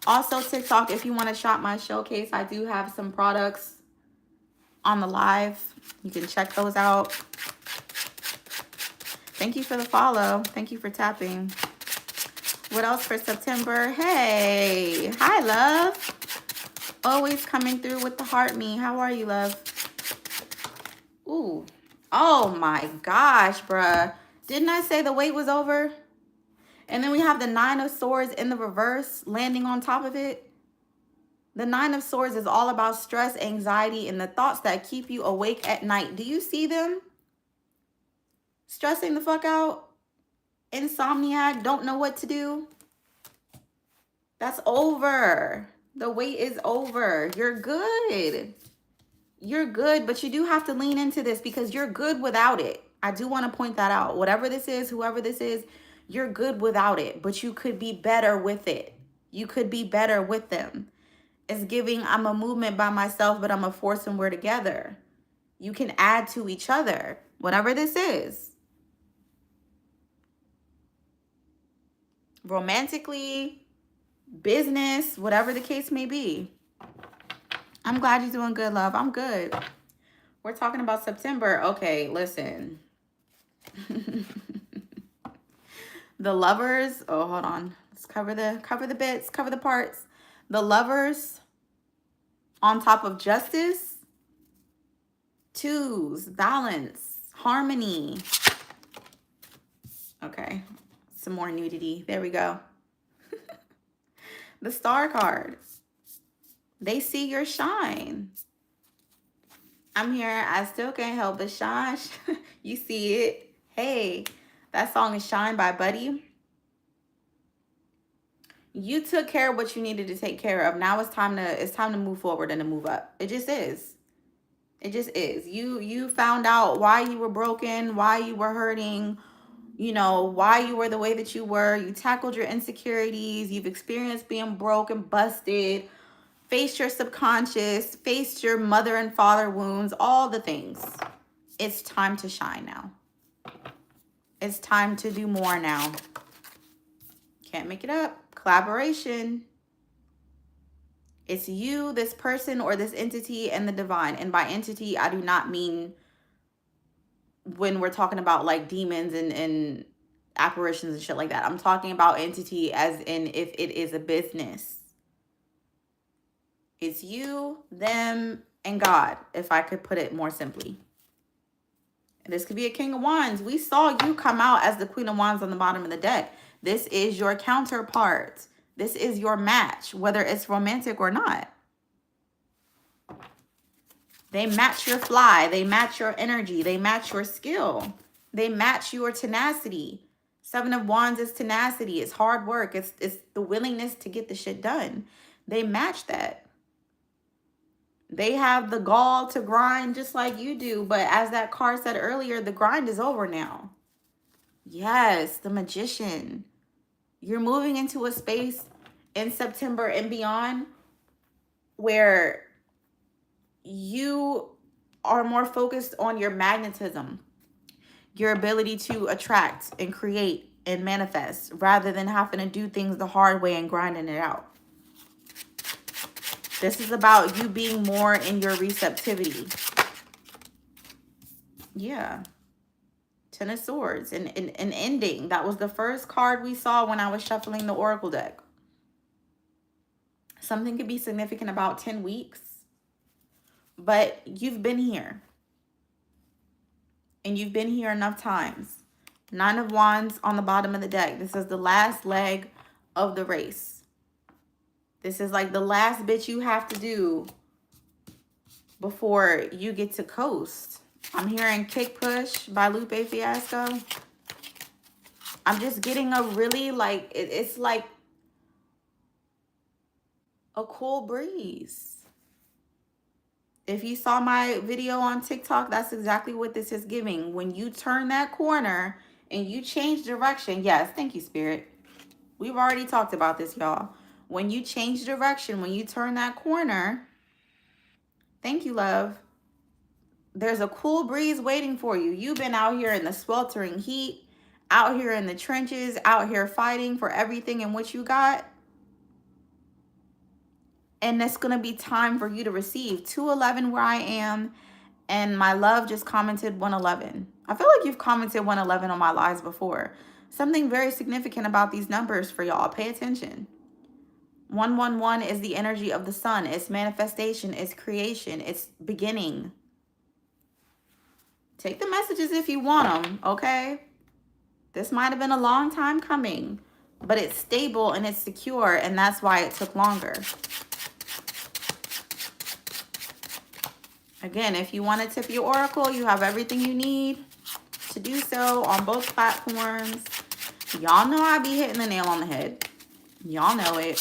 Also, TikTok, if you want to shop my showcase, I do have some products on the live. You can check those out. Thank you for the follow. Thank you for tapping. What else for September? Hey. Hi, love. Always coming through with the heart me. How are you, love? Ooh, Ooh. Oh my gosh, bruh. Didn't I say the wait was over? And then we have the 9 of Swords in the reverse landing on top of it. The 9 of Swords is all about stress, anxiety, and the thoughts that keep you awake at night. Do you see them? Stressing the fuck out? Insomniac, don't know what to do? That's over. The wait is over. You're good. You're good, but you do have to lean into this because you're good without it. I do want to point that out. Whatever this is, whoever this is, you're good without it, but you could be better with it. You could be better with them. It's giving, I'm a movement by myself, but I'm a force and we're together. You can add to each other, whatever this is. Romantically, business, whatever the case may be. I'm glad you're doing good, love. I'm good. We're talking about September. Okay, listen. The Lovers. Oh, hold on. Let's cover the bits, cover the parts. The Lovers on top of Justice. 2s, balance, harmony. Okay, some more nudity. There we go. The Star card. They see your shine. I'm here. I still can't help but shine. You see it. Hey, that song is Shine by Buddy. You took care of what you needed to take care of. Now it's time to move forward and to move up. It just is. It just is. You found out why you were broken, why you were hurting, you know, why you were the way that you were. You tackled your insecurities. You've experienced being broken, busted, faced your subconscious, faced your mother and father wounds, all the things. It's time to shine now. It's time to do more now. Can't make it up. Collaboration. It's you, this person, or this entity, and the divine. And by entity, I do not mean when we're talking about like demons and apparitions and shit like that. I'm talking about entity as in if it is a business. It's you, them, and God, if I could put it more simply. And this could be a King of Wands. We saw you come out as the Queen of Wands on the bottom of the deck. This is your counterpart. This is your match, whether it's romantic or not. They match your fly. They match your energy. They match your skill. They match your tenacity. 7 of Wands is tenacity. It's hard work. It's the willingness to get the shit done. They match that. They have the gall to grind just like you do. But as that card said earlier, the grind is over now. Yes, the Magician. You're moving into a space in September and beyond where you are more focused on your magnetism, your ability to attract and create and manifest rather than having to do things the hard way and grinding it out. This is about you being more in your receptivity. Yeah. 10 of Swords, an ending. That was the first card we saw when I was shuffling the Oracle deck. Something could be significant about 10 weeks, but you've been here. And you've been here enough times. 9 of Wands on the bottom of the deck. This is the last leg of the race. This is like the last bit you have to do before you get to coast. I'm hearing Kick Push by Lupe Fiasco. I'm just getting a really like, it's like a cool breeze. If you saw my video on TikTok, that's exactly what this is giving. When you turn that corner and you change direction. Yes, thank you, Spirit. We've already talked about this, y'all. When you change direction, when you turn that corner, thank you, love. There's a cool breeze waiting for you. You've been out here in the sweltering heat, out here in the trenches, out here fighting for everything and what you got. And it's going to be time for you to receive. 211 where I am. And my love just commented 111. I feel like you've commented 111 on my lives before. Something very significant about these numbers for y'all. Pay attention. 111 is the energy of the sun. It's manifestation. It's creation. It's beginning. Take the messages if you want them, okay? This might have been a long time coming, but it's stable and it's secure, and that's why it took longer. Again, if you want to tip your oracle, you have everything you need to do so on both platforms. Y'all know I be hitting the nail on the head. Y'all know it.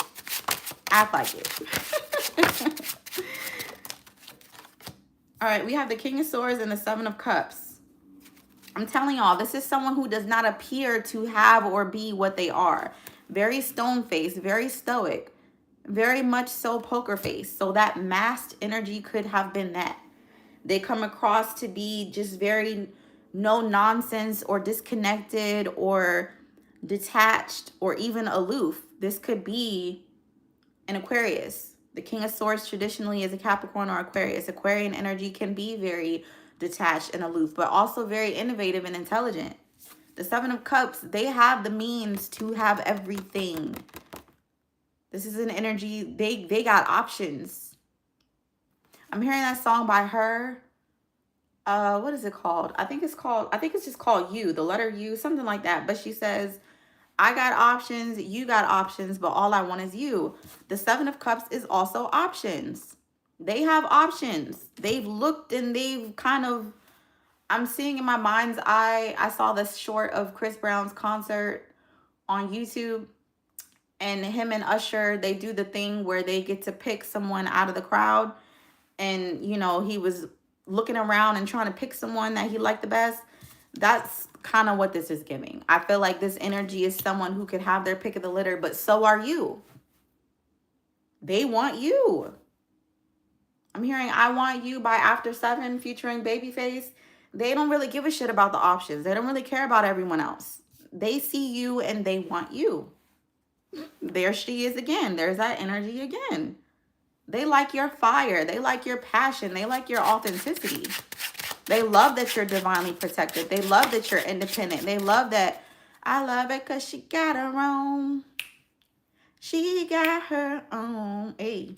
Act like it. All right, we have the King of Swords and the Seven of Cups. I'm telling y'all, this is someone who does not appear to have or be what they are. Very stone-faced, very stoic, very much so poker face. So that masked energy could have been that. They come across to be just very no nonsense or disconnected or detached or even aloof. This could be an Aquarius. The King of Swords traditionally is a Capricorn or Aquarius. Aquarian energy can be very detached and aloof, but also very innovative and intelligent. The Seven of Cups, they have the means to have everything. This is an energy, they got options. I'm hearing that song by her. What is it called? I think it's just called You, the letter U, something like that. But she says, I got options, you got options, but all I want is you. The Seven of Cups is also options. They have options. They've looked and they've kind of, I'm seeing in my mind's eye, I saw this short of Chris Brown's concert on YouTube, and him and Usher, they do the thing where they get to pick someone out of the crowd. And, you know, he was looking around and trying to pick someone that he liked the best. That's kind of what this is giving. I feel like this energy is someone who could have their pick of the litter, but so are you. They want you. I'm hearing I Want You by After 7 featuring Babyface. They don't really give a shit about the options. They don't really care about everyone else. They see you and they want you. There she is again. There's that energy again. They like your fire. They like your passion. They like your authenticity. They love that you're divinely protected. They love that you're independent. They love that. I love it because she got her own. She got her own. Hey,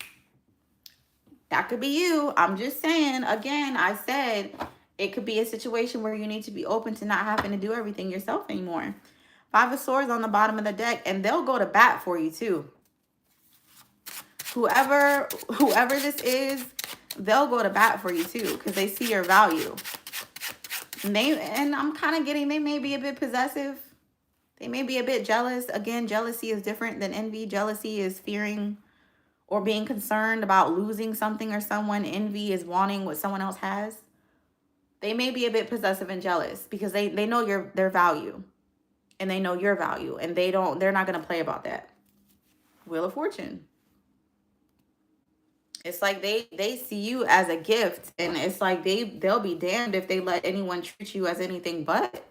that could be you. I'm just saying, again, I said it could be a situation where you need to be open to not having to do everything yourself anymore. Five of Swords on the bottom of the deck, and they'll go to bat for you too. Whoever this is, they'll go to bat for you too because they see your value. And I'm kind of getting, they may be a bit possessive. They may be a bit jealous. Again, jealousy is different than envy. Jealousy is fearing or being concerned about losing something or someone. Envy is wanting what someone else has. They may be a bit possessive and jealous because they know their value and they know your value, and they're not going to play about that. Wheel of Fortune. It's like they see you as a gift, and it's like they'll be damned if they let anyone treat you as anything but.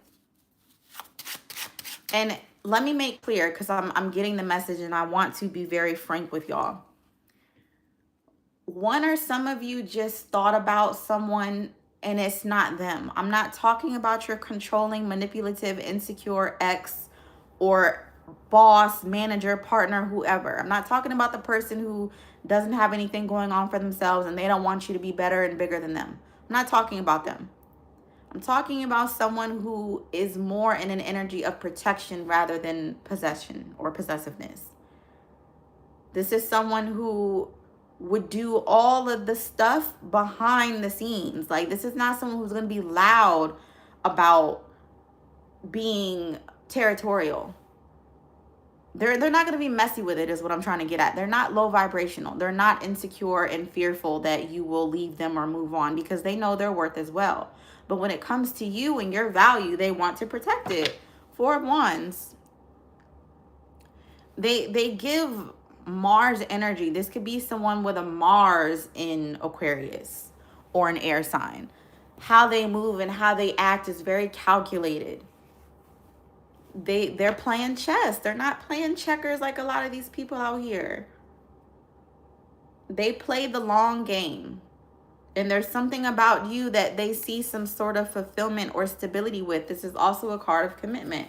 And let me make clear, because I'm getting the message and I want to be very frank with y'all. One or some of you just thought about someone and it's not them. I'm not talking about your controlling, manipulative, insecure ex or boss, manager, partner, whoever. I'm not talking about the person who doesn't have anything going on for themselves and they don't want you to be better and bigger than them. I'm not talking about them. I'm talking about someone who is more in an energy of protection rather than possession or possessiveness. This is someone who would do all of the stuff behind the scenes. Like, this is not someone who's going to be loud about being territorial. They're not going to be messy with it, is what I'm trying to get at. They're not low vibrational. They're not insecure and fearful that you will leave them or move on, because they know their worth as well. But when it comes to you and your value, they want to protect it. Four of Wands. They give Mars energy. This could be someone with a Mars in Aquarius or an air sign. How they move and how they act is very calculated. They're playing chess. They're not playing checkers like a lot of these people out here. They play the long game. And there's something about you that they see some sort of fulfillment or stability with. This is also a card of commitment.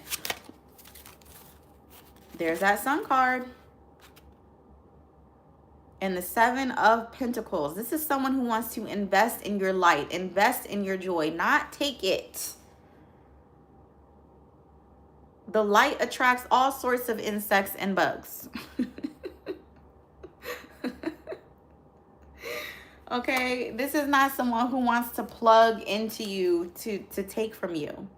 There's that Sun card. And the Seven of Pentacles. This is someone who wants to invest in your light, invest in your joy, not take it. The light attracts all sorts of insects and bugs. Okay, this is not someone who wants to plug into you to take from you.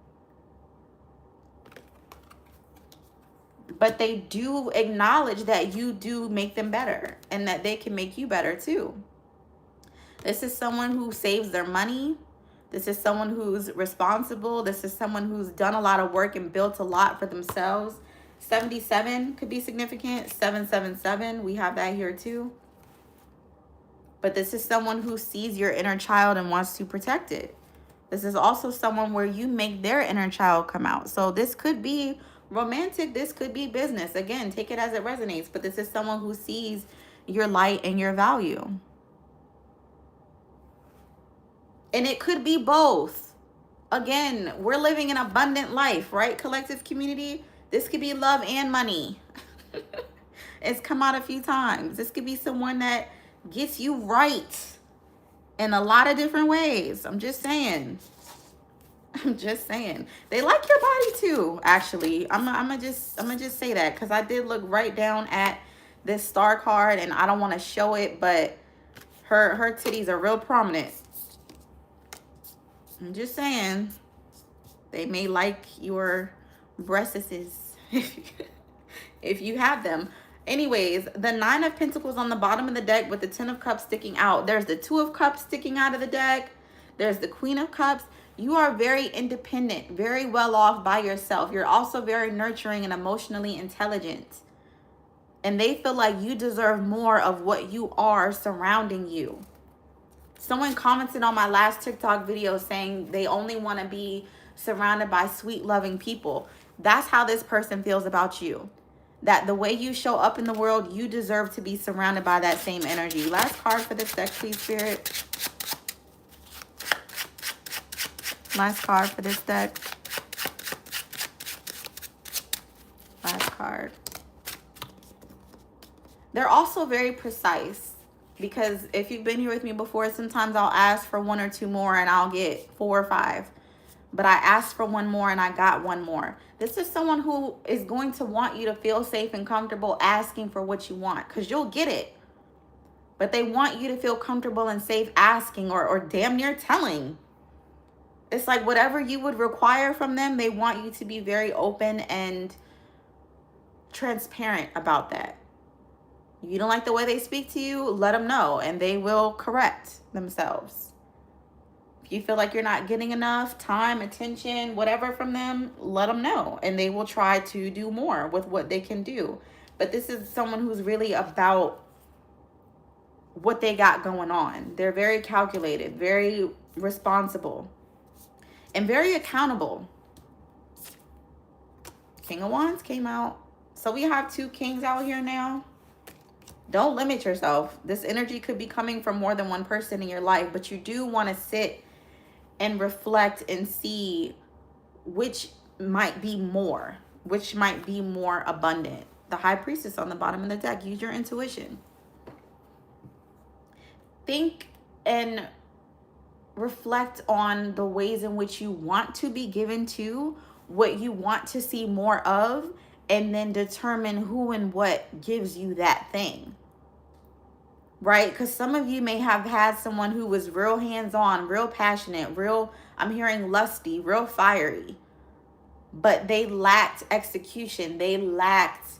But they do acknowledge that you do make them better and that they can make you better too. This is someone who saves their money. This is someone who's responsible. This is someone who's done a lot of work and built a lot for themselves. 77 could be significant. 777, we have that here too. But this is someone who sees your inner child and wants to protect it. This is also someone where you make their inner child come out. So this could be romantic. This could be business. Again, take it as it resonates. But this is someone who sees your light and your value. And it could be both. Again, we're living an abundant life, right? Collective community. This could be love and money. It's come out a few times. This could be someone that gets you right in a lot of different ways. I'm just saying. I'm just saying. They like your body too, actually. I'm gonna just say that because I did look right down at this star card and I don't want to show it, but her titties are real prominent. I'm just saying. They may like your breasts if you have them. Anyways, the Nine of Pentacles on the bottom of the deck with the Ten of Cups sticking out. There's the Two of Cups sticking out of the deck. There's the Queen of Cups. You are very independent, very well off by yourself. You're also very nurturing and emotionally intelligent. And they feel like you deserve more of what you are surrounding you. Someone commented on my last TikTok video saying they only want to be surrounded by sweet, loving people. That's how this person feels about you. That the way you show up in the world, you deserve to be surrounded by that same energy. Last card for this deck, please, Spirit. Last card for this deck. Last card. They're also very precise. Because if you've been here with me before, sometimes I'll ask for one or two more and I'll get 4 or 5. But I asked for one more and I got one more. This is someone who is going to want you to feel safe and comfortable asking for what you want. Because you'll get it. But they want you to feel comfortable and safe asking or damn near telling. It's like whatever you would require from them, they want you to be very open and transparent about that. You don't like the way they speak to you, let them know and they will correct themselves. If you feel like you're not getting enough time, attention, whatever from them, let them know and they will try to do more with what they can do. But this is someone who's really about what they got going on. They're very calculated, very responsible, and very accountable. King of Wands came out. So we have 2 kings out here now. Don't limit yourself. This energy could be coming from more than one person in your life, but you do want to sit and reflect and see which might be more, which might be more abundant. The High Priestess on the bottom of the deck. Use your intuition. Think and reflect on the ways in which you want to be given to, what you want to see more of, and then determine who and what gives you that thing. Right? Because some of you may have had someone who was real hands-on, real passionate, real, I'm hearing lusty, real fiery. But they lacked execution. They lacked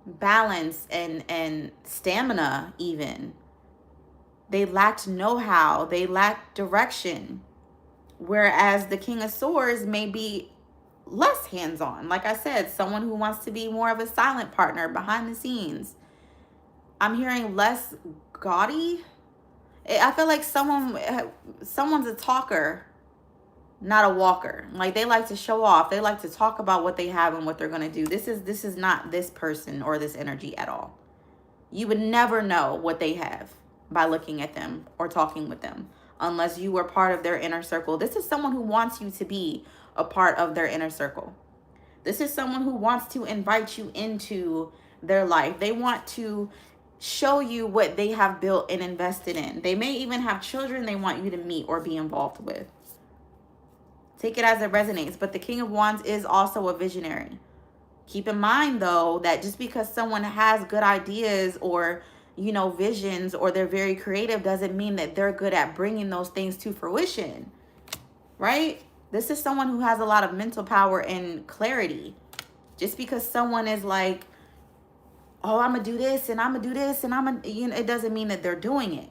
balance and stamina even. They lacked know-how. They lacked direction. Whereas the King of Swords may be less hands-on. Like I said, someone who wants to be more of a silent partner behind the scenes. I'm hearing less gaudy. I feel like someone's a talker, not a walker. Like they like to show off. They like to talk about what they have and what they're going to do. This is not this person or this energy at all. You would never know what they have by looking at them or talking with them unless you were part of their inner circle. This is someone who wants you to be a part of their inner circle. This is someone who wants to invite you into their life. They want to show you what they have built and invested in. They may even have children they want you to meet or be involved with. Take it as it resonates. But the King of Wands is also a visionary. Keep in mind, though, that just because someone has good ideas or, you know, visions, or they're very creative, doesn't mean that they're good at bringing those things to fruition, right? This is someone who has a lot of mental power and clarity. Just because someone is like, oh, I'm going to do this and I'm going to do this and I'm going to, you know, it doesn't mean that they're doing it.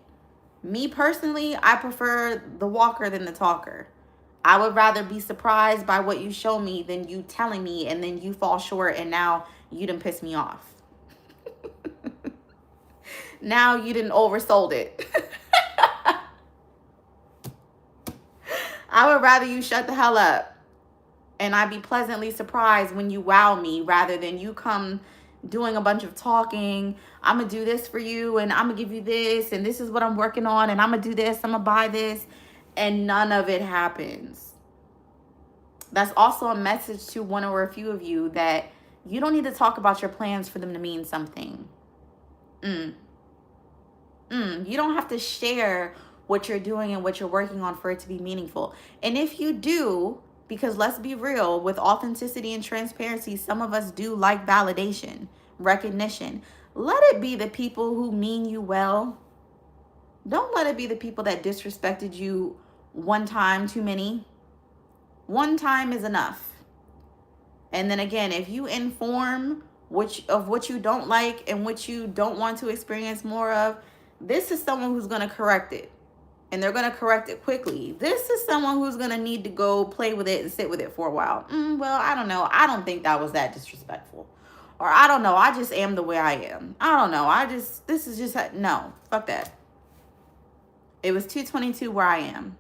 Me personally, I prefer the walker than the talker. I would rather be surprised by what you show me than you telling me and then you fall short and now you done piss me off. Now you didn't oversold it. I would rather you shut the hell up and I be pleasantly surprised when you wow me rather than you come doing a bunch of talking. I'm going to do this for you and I'm going to give you this and this is what I'm working on and I'm going to do this, I'm going to buy this, and none of it happens. That's also a message to one or a few of you that you don't need to talk about your plans for them to mean something. You don't have to share what you're doing and what you're working on for it to be meaningful. And if you do, because let's be real, with authenticity and transparency, some of us do like validation, recognition. Let it be the people who mean you well. Don't let it be the people that disrespected you one time too many. One time is enough. And then again, if you inform of what you don't like and what you don't want to experience more of, this is someone who's going to correct it. And they're going to correct it quickly. This is someone who's going to need to go play with it and sit with it for a while. Well, I don't know. I don't think that was that disrespectful. Or I don't know. I just am the way I am. I don't know. This is just, no, fuck that. It was 222 where I am.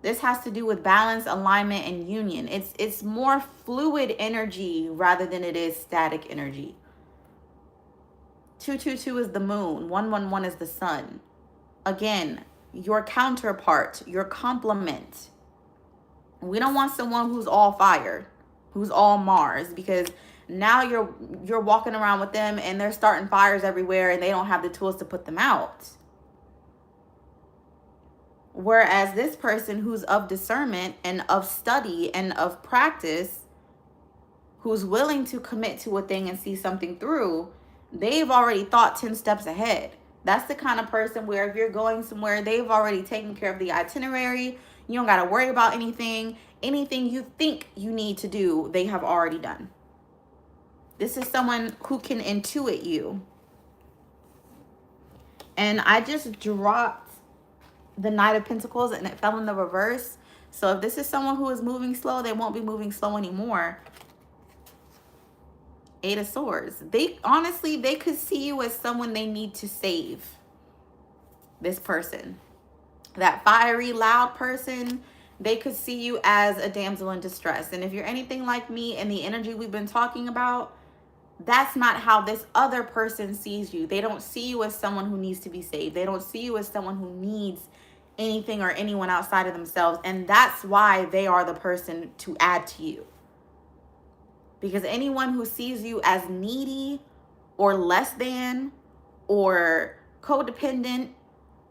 This has to do with balance, alignment, and union. It's more fluid energy rather than it is static energy. 222 is the moon. 111 is the sun. Again, your counterpart, your complement. We don't want someone who's all fire, who's all Mars, because now you're walking around with them and they're starting fires everywhere and they don't have the tools to put them out. Whereas this person who's of discernment and of study and of practice, who's willing to commit to a thing and see something through, they've already thought 10 steps ahead. That's the kind of person where if you're going somewhere, they've already taken care of the itinerary. You don't got to worry about anything. Anything you think you need to do, they have already done. This is someone who can intuit you. And I just dropped the Knight of Pentacles and it fell in the reverse. So if this is someone who is moving slow, they won't be moving slow anymore. 8 of Swords. They could see you as someone they need to save. This person. That fiery, loud person, they could see you as a damsel in distress. And if you're anything like me and the energy we've been talking about, that's not how this other person sees you. They don't see you as someone who needs to be saved. They don't see you as someone who needs anything or anyone outside of themselves. And that's why they are the person to add to you. Because anyone who sees you as needy or less than or codependent,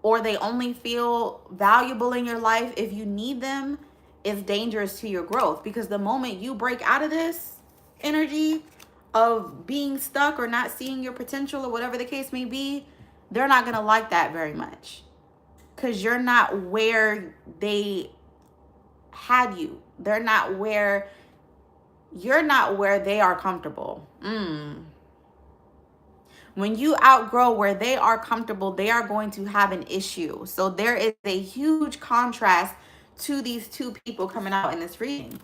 or they only feel valuable in your life if you need them, is dangerous to your growth. Because the moment you break out of this energy of being stuck or not seeing your potential or whatever the case may be, they're not going to like that very much. Because you're not where they had you. You're not where they are comfortable. When you outgrow where they are comfortable, they are going to have an issue. So there is a huge contrast to these two people coming out in this reading.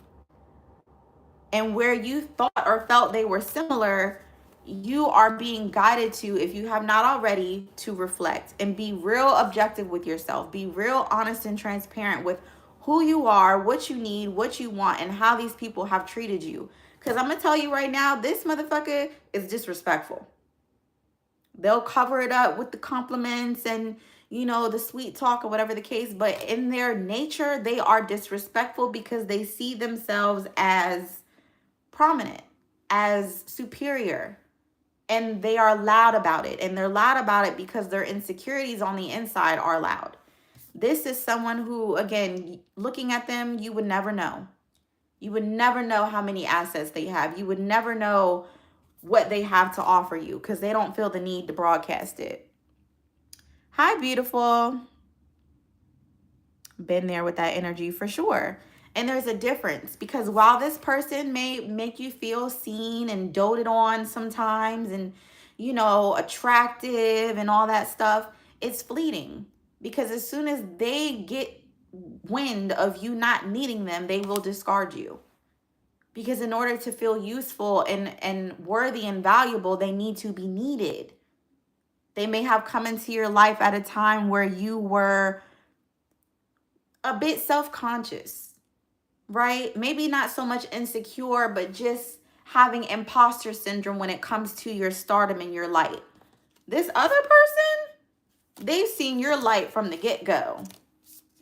And where you thought or felt they were similar, you are being guided to, if you have not already, to reflect and be real objective with yourself. Be real honest and transparent with who you are, what you need, what you want, and how these people have treated you. Because I'm going to tell you right now, this motherfucker is disrespectful. They'll cover it up with the compliments and, you know, the sweet talk or whatever the case. But in their nature, they are disrespectful because they see themselves as prominent, as superior. And they are loud about it. And they're loud about it because their insecurities on the inside are loud. This is someone who, again, looking at them, you would never know. You would never know how many assets they have. You would never know what they have to offer you because they don't feel the need to broadcast it. Hi, beautiful. Been there with that energy for sure. And there's a difference because while this person may make you feel seen and doted on sometimes and, attractive and all that stuff, it's fleeting. Because as soon as they get wind of you not needing them, they will discard you. Because in order to feel useful and worthy and valuable, they need to be needed. They may have come into your life at a time where you were a bit self-conscious, right? Maybe not so much insecure, but just having imposter syndrome when it comes to your stardom and your light. This other person, they've seen your light from the get-go.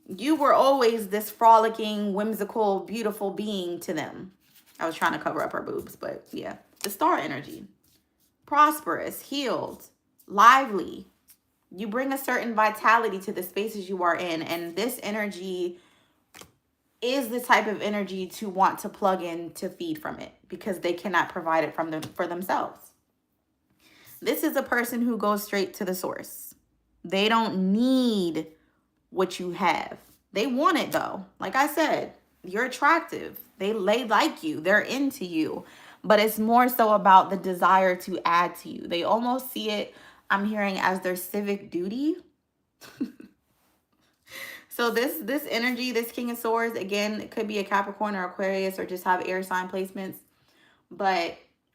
You were always this frolicking, whimsical, beautiful being to them. I was trying to cover up her boobs, but yeah. The star energy. Prosperous, healed, lively. You bring a certain vitality to the spaces you are in, and this energy is the type of energy to want to plug in to feed from it because they cannot provide it for themselves. This is a person who goes straight to the source. They don't need what you have. They want it though. Like I said, you're attractive. They like you. They're into you. But it's more so about the desire to add to you. They almost see it, I'm hearing, as their civic duty. So this energy, this King of Swords, again, it could be a Capricorn or Aquarius or just have air sign placements.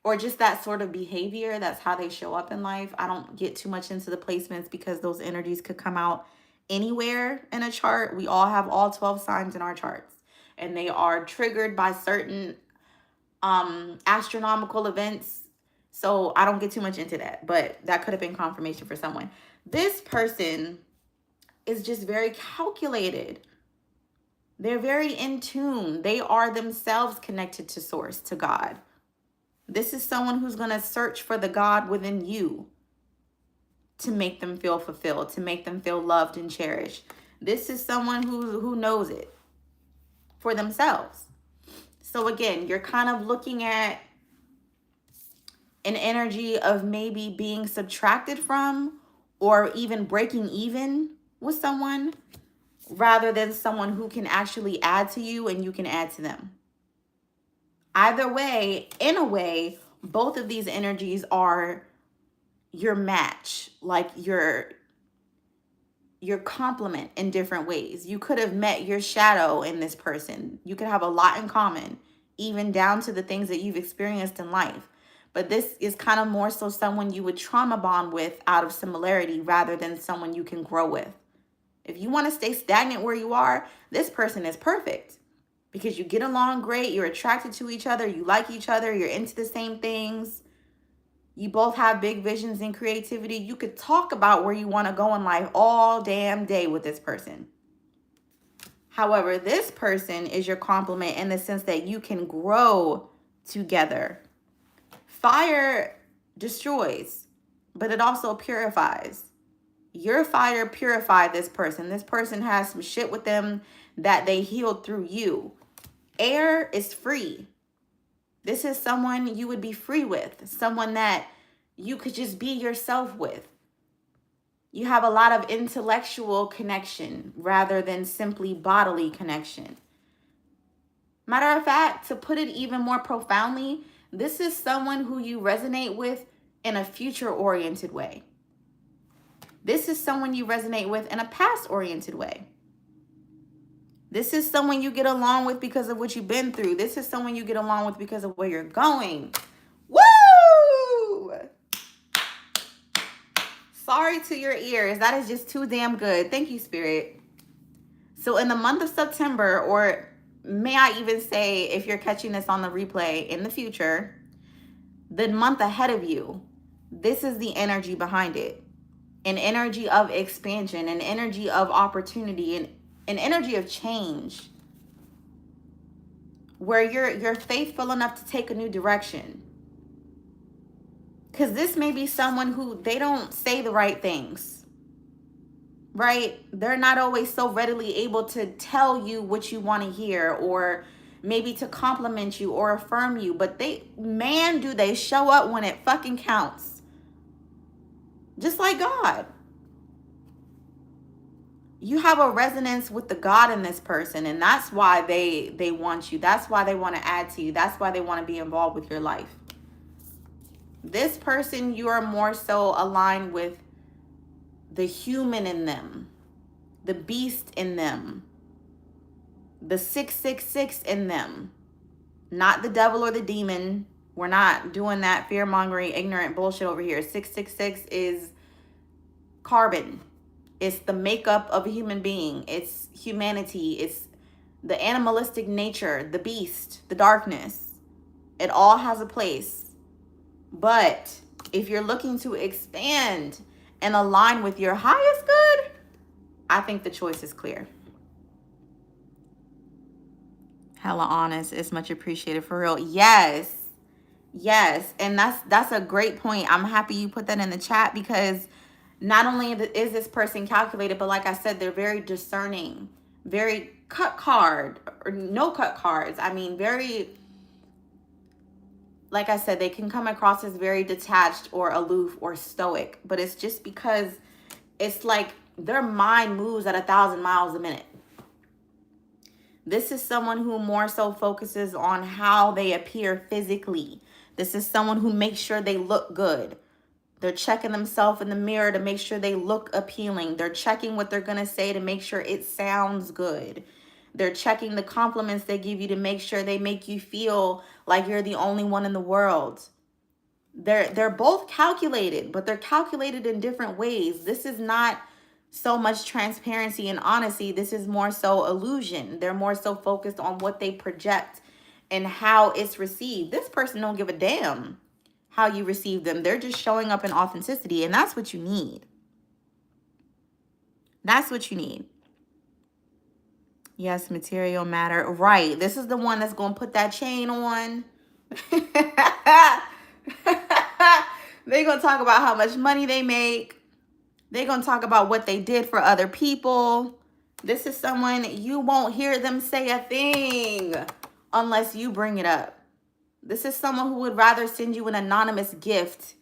Or just that sort of behavior. That's how they show up in life. I don't get too much into the placements because those energies could come out anywhere in a chart. We all have all 12 signs in our charts. And they are triggered by certain astronomical events. So I don't get too much into that, but that could have been confirmation for someone. This person is just very calculated. They're very in tune. They are themselves connected to source, to God. This is someone who's going to search for the God within you to make them feel fulfilled, to make them feel loved and cherished. This is someone who knows it for themselves. So again, you're kind of looking at an energy of maybe being subtracted from or even breaking even with someone rather than someone who can actually add to you and you can add to them. Either way, in a way, both of these energies are your match, like your complement in different ways. You could have met your shadow in this person. You could have a lot in common, even down to the things that you've experienced in life. But this is kind of more so someone you would trauma bond with out of similarity rather than someone you can grow with. If you want to stay stagnant where you are, this person is perfect because you get along great. You're attracted to each other. You like each other. You're into the same things. You both have big visions and creativity. You could talk about where you want to go in life all damn day with this person. However, this person is your complement in the sense that you can grow together. Fire destroys, but it also purifies. Your fire purified this person. This person has some shit with them that they healed through you. Air is free. This is someone you would be free with. Someone that you could just be yourself with. You have a lot of intellectual connection rather than simply bodily connection. Matter of fact, to put it even more profoundly, this is someone who you resonate with in a future-oriented way. This is someone you resonate with in a past-oriented way. This is someone you get along with because of what you've been through. This is someone you get along with because of where you're going. Woo! Sorry to your ears. That is just too damn good. Thank you, Spirit. So in the month of September, or may I even say, if you're catching this on the replay in the future, the month ahead of you, this is the energy behind it. An energy of expansion, an energy of opportunity, an energy of change, where you're faithful enough to take a new direction. Because this may be someone who they don't say the right things, right? They're not always so readily able to tell you what you want to hear, or maybe to compliment you or affirm you. But man, do they show up when it fucking counts. Just like God. You have a resonance with the God in this person, and that's why they want you. That's why they want to add to you. That's why they want to be involved with your life. This person, you are more so aligned with the human in them, the beast in them, the 666 in them, not the devil or the demon. We're not doing that fear-mongering, ignorant bullshit over here. 666 is carbon. It's the makeup of a human being. It's humanity. It's the animalistic nature, the beast, the darkness. It all has a place. But if you're looking to expand and align with your highest good, I think the choice is clear. Hella honest. It's much appreciated, for real. Yes. Yes. And that's a great point. I'm happy you put that in the chat, because not only is this person calculated, but like I said, they're very discerning, very cut card, or no cut cards. I mean, very, like I said, they can come across as very detached or aloof or stoic, but it's just because it's like their mind moves at 1,000 miles a minute. This is someone who more so focuses on how they appear physically. This is someone who makes sure they look good. They're checking themselves in the mirror to make sure they look appealing. They're checking what they're going to say to make sure it sounds good. They're checking the compliments they give you to make sure they make you feel like you're the only one in the world. They're both calculated, but they're calculated in different ways. This is not so much transparency and honesty. This is more so illusion. They're more so focused on what they project and how it's received. This person don't give a damn how you receive them. They're just showing up in authenticity, and that's what you need. That's what you need. Yes, material matter. Right. This is the one that's going to put that chain on. They're going to talk about how much money they make. They're going to talk about what they did for other people. This is someone you won't hear them say a thing unless you bring it up. This is someone who would rather send you an anonymous gift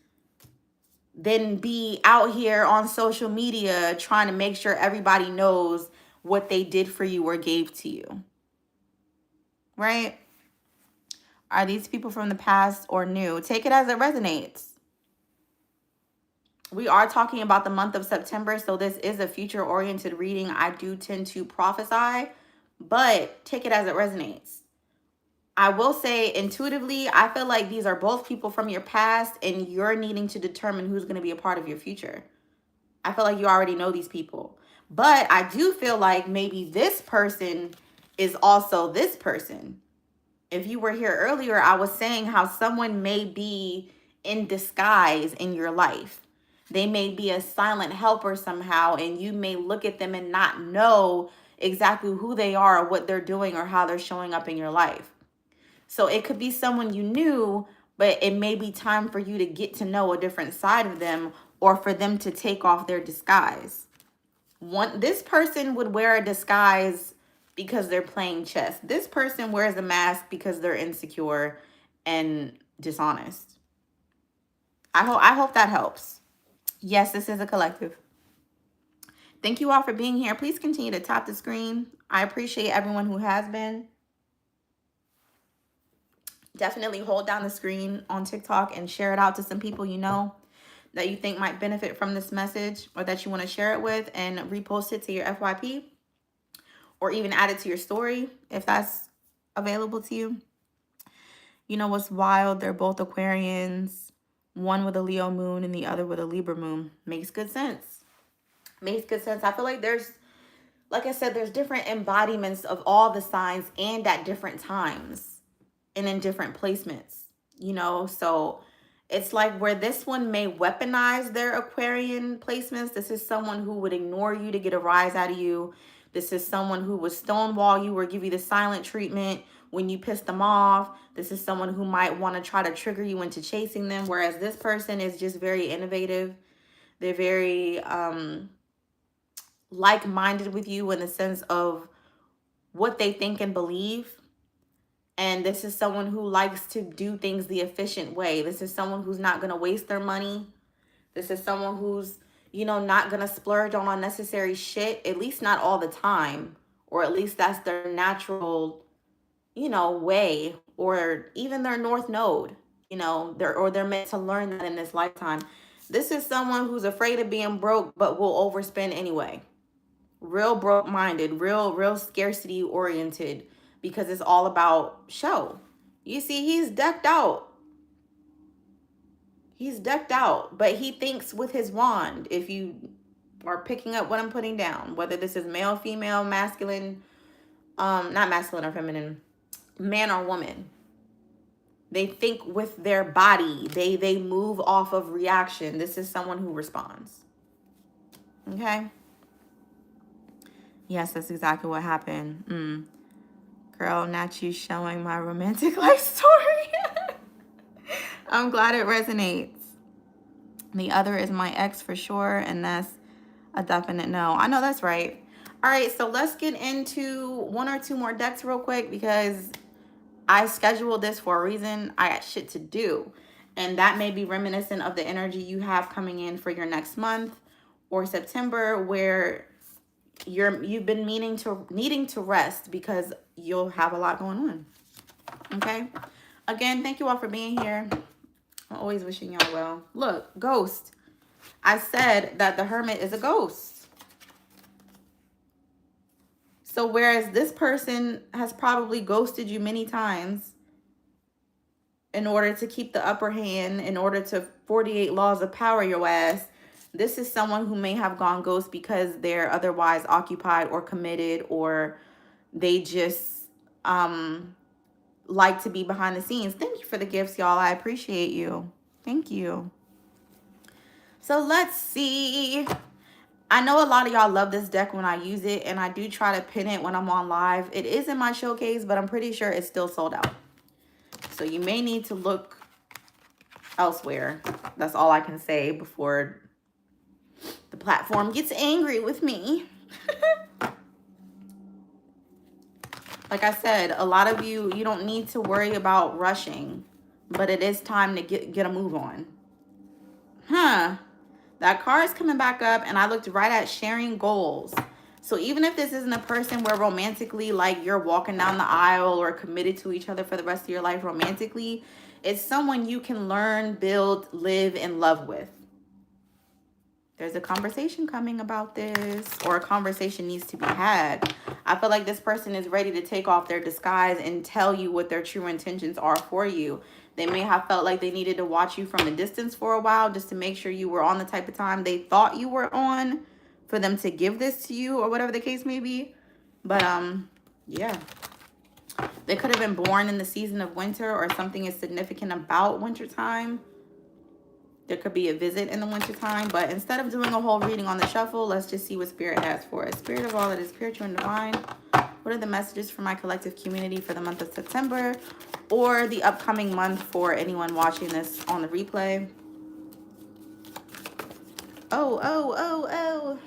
than be out here on social media trying to make sure everybody knows what they did for you or gave to you. Right? Are these people from the past or new? Take it as it resonates. We are talking about the month of September, so this is a future-oriented reading. I do tend to prophesy, but take it as it resonates. I will say intuitively, I feel like these are both people from your past, and you're needing to determine who's going to be a part of your future. I feel like you already know these people. But I do feel like maybe this person is also this person. If you were here earlier, I was saying how someone may be in disguise in your life. They may be a silent helper somehow, and you may look at them and not know exactly who they are or what they're doing or how they're showing up in your life. So it could be someone you knew, but it may be time for you to get to know a different side of them, or for them to take off their disguise. This person would wear a disguise because they're playing chess. This person wears a mask because they're insecure and dishonest. I hope that helps. Yes, this is a collective. Thank you all for being here. Please continue to tap the screen. I appreciate everyone who has been. Definitely hold down the screen on TikTok and share it out to some people you know that you think might benefit from this message, or that you want to share it with, and repost it to your FYP, or even add it to your story if that's available to you. You know what's wild? They're both Aquarians, one with a Leo moon and the other with a Libra moon. Makes good sense. Makes good sense. I feel like there's, like I said, there's different embodiments of all the signs, and at different times and in different placements, you know? So it's like where this one may weaponize their Aquarian placements. This is someone who would ignore you to get a rise out of you. This is someone who would stonewall you or give you the silent treatment when you piss them off. This is someone who might want to try to trigger you into chasing them, whereas this person is just very innovative. They're very like-minded with you in the sense of what they think and believe. And this is someone who likes to do things the efficient way. This is someone who's not going to waste their money. This is someone who's, you know, not going to splurge on unnecessary shit, at least not all the time. Or at least that's their natural, you know, way, or even their north node, you know, they're meant to learn that in this lifetime. This is someone who's afraid of being broke, but will overspend anyway. Real broke minded, real scarcity oriented, because it's all about show. You see, he's decked out. He's decked out, but he thinks with his wand. If you are picking up what I'm putting down, whether this is male, female, masculine, not masculine or feminine, man or woman, they think with their body. They move off of reaction. This is someone who responds. Okay? Yes, that's exactly what happened. Girl, not you showing my romantic life story. I'm glad it resonates. The other is my ex for sure, and that's a definite no. I know that's right. All right, so let's get into one or two more decks real quick, because I scheduled this for a reason. I got shit to do. And that may be reminiscent of the energy you have coming in for your next month or September, where you've been needing to rest because you'll have a lot going on. Okay? Again, thank you all for being here. I'm always wishing y'all well. Look, ghost. I said that the Hermit is a ghost. So whereas this person has probably ghosted you many times in order to keep the upper hand, in order to 48 laws of power your ass, this is someone who may have gone ghost because they're otherwise occupied or committed, or they just like to be behind the scenes. Thank you for the gifts, y'all. I appreciate you. Thank you. So let's see. I know a lot of y'all love this deck when I use it, and I do try to pin it when I'm on live. It is in my showcase, but I'm pretty sure it's still sold out. So you may need to look elsewhere. That's all I can say before the platform gets angry with me. Like I said, a lot of you don't need to worry about rushing, but it is time to get a move on. That card is coming back up, and I looked right at sharing goals. So even if this isn't a person where romantically, like, you're walking down the aisle or committed to each other for the rest of your life romantically, it's someone you can learn, build, live, and love with. There's a conversation coming about this, or a conversation needs to be had. I feel like this person is ready to take off their disguise and tell you what their true intentions are for you. They may have felt like they needed to watch you from a distance for a while just to make sure you were on the type of time they thought you were on for them to give this to you, or whatever the case may be. But yeah. They could have been born in the season of winter, or something is significant about wintertime. There could be a visit in the wintertime, but instead of doing a whole reading on the shuffle, let's just see what Spirit has for us. Spirit of all that is spiritual and divine, what are the messages for my collective community for the month of September, or the upcoming month for anyone watching this on the replay? Oh.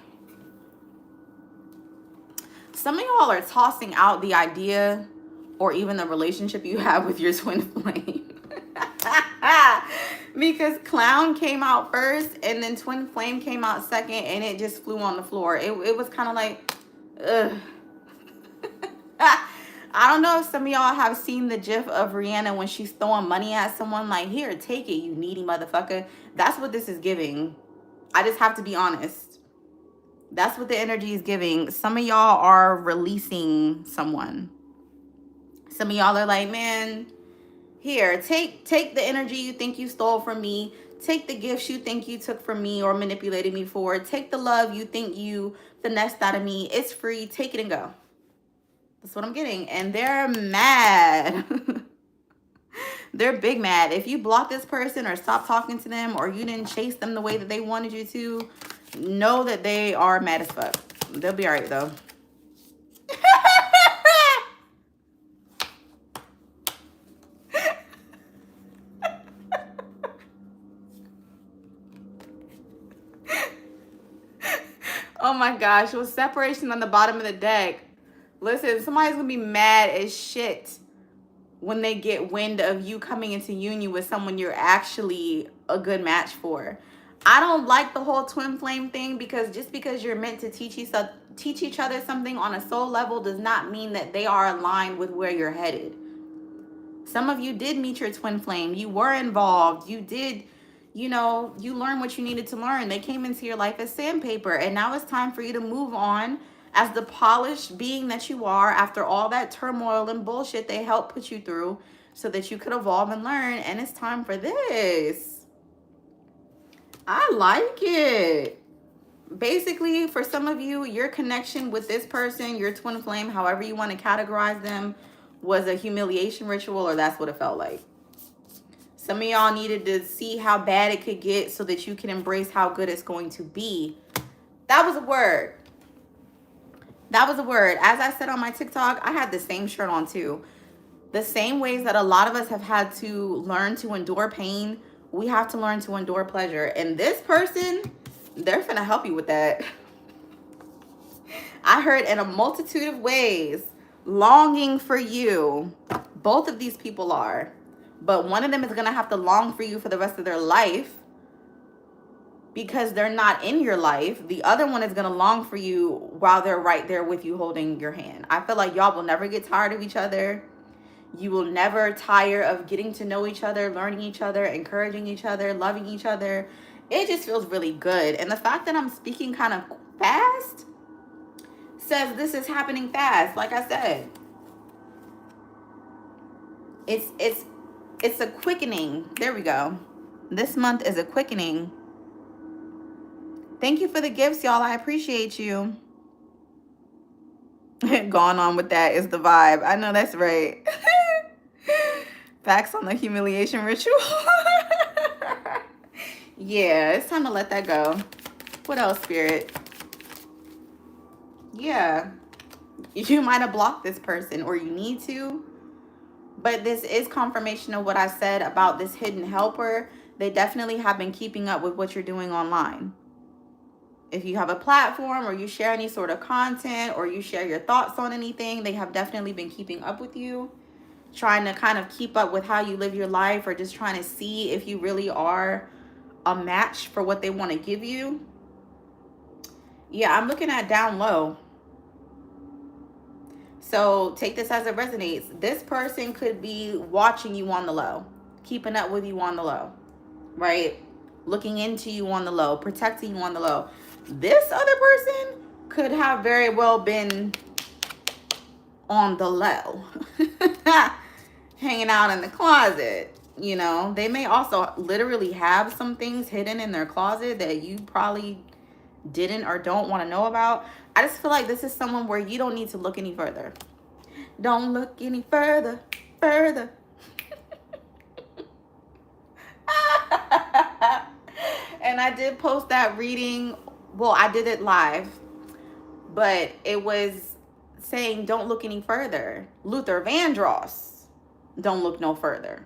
Some of y'all are tossing out the idea or even the relationship you have with your twin flame. Because clown came out first, and then twin flame came out second, and it just flew on the floor. It was kind of like, ugh. I don't know if some of y'all have seen the gif of Rihanna when she's throwing money at someone, like, here, take it, you needy motherfucker. That's what this is giving. I just have to be honest. That's what the energy is giving. Some of y'all are releasing someone. Some of y'all are like, man, here, take the energy you think you stole from me. Take the gifts you think you took from me or manipulated me for. Take the love you think you finessed out of me. It's free. Take it and go. That's what I'm getting. And they're mad. They're big mad. If you block this person or stop talking to them, or you didn't chase them the way that they wanted you to, know that they are mad as fuck. They'll be all right, though. my gosh, with separation on the bottom of the deck. Listen, somebody's gonna be mad as shit when they get wind of you coming into union with someone you're actually a good match for. I don't like the whole twin flame thing, because just because you're meant to teach each other something on a soul level does not mean that they are aligned with where you're headed. Some of you did meet your twin flame. You were involved. You did, you learned what you needed to learn. They came into your life as sandpaper, and now it's time for you to move on as the polished being that you are after all that turmoil and bullshit they helped put you through so that you could evolve and learn. And it's time for this. I like it. Basically, for some of you, your connection with this person, your twin flame, however you want to categorize them, was a humiliation ritual, or that's what it felt like. Some of y'all needed to see how bad it could get so that you can embrace how good it's going to be. That was a word. That was a word. As I said on my TikTok, I had the same shirt on too. The same ways that a lot of us have had to learn to endure pain, we have to learn to endure pleasure. And this person, they're finna help you with that. I heard in a multitude of ways, longing for you. Both of these people are. But one of them is going to have to long for you for the rest of their life because they're not in your life. The other one is going to long for you while they're right there with you holding your hand. I feel like y'all will never get tired of each other. You will never tire of getting to know each other, learning each other, encouraging each other, loving each other. It just feels really good. And the fact that I'm speaking kind of fast says this is happening fast. Like I said, it's a quickening. There we go. This month is a quickening. Thank you for the gifts, y'all. I appreciate you. Going on with that is the vibe. I know that's right. Facts on the humiliation ritual. Yeah, it's time to let that go. What else, Spirit? Yeah. You might have blocked this person, or you need to. But this is confirmation of what I said about this hidden helper. They definitely have been keeping up with what you're doing online. If you have a platform, or you share any sort of content, or you share your thoughts on anything, they have definitely been keeping up with you, trying to kind of keep up with how you live your life, or just trying to see if you really are a match for what they want to give you. Yeah, I'm looking at down low. So take this as it resonates. This person could be watching you on the low, keeping up with you on the low, right? Looking into you on the low, protecting you on the low. This other person could have very well been on the low, hanging out in the closet. You know, they may also literally have some things hidden in their closet that you probably didn't or don't want to know about. I just feel like this is someone where you don't need to look any further. Don't look any further. And I did post that reading. Well, I did it live, but it was saying don't look any further. Luther Vandross, don't look no further.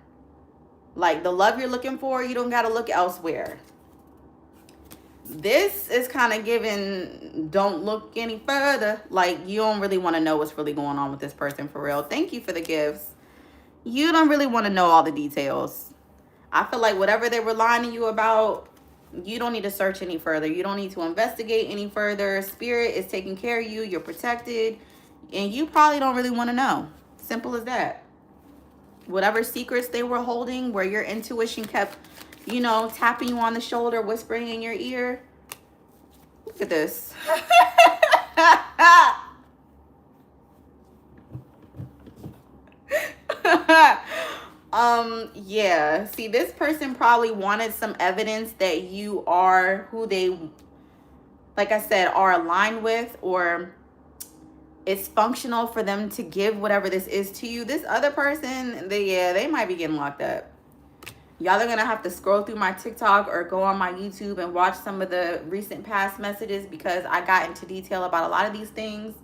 Like the love you're looking for, you don't got to look elsewhere. This is kind of giving don't look any further. Like you don't really want to know what's really going on with this person for real. Thank you for the gifts. You don't really want to know all the details. I feel like whatever they were lying to you about, you don't need to search any further. You don't need to investigate any further. Spirit is taking care of you. You're protected. And you probably don't really want to know. Simple as that. Whatever secrets they were holding, where your intuition kept, tapping you on the shoulder, whispering in your ear. Look at this. Yeah. See, this person probably wanted some evidence that you are who they, like I said, are aligned with, or it's functional for them to give whatever this is to you. This other person, they might be getting locked up. Y'all are going to have to scroll through my TikTok or go on my YouTube and watch some of the recent past messages, because I got into detail about a lot of these things.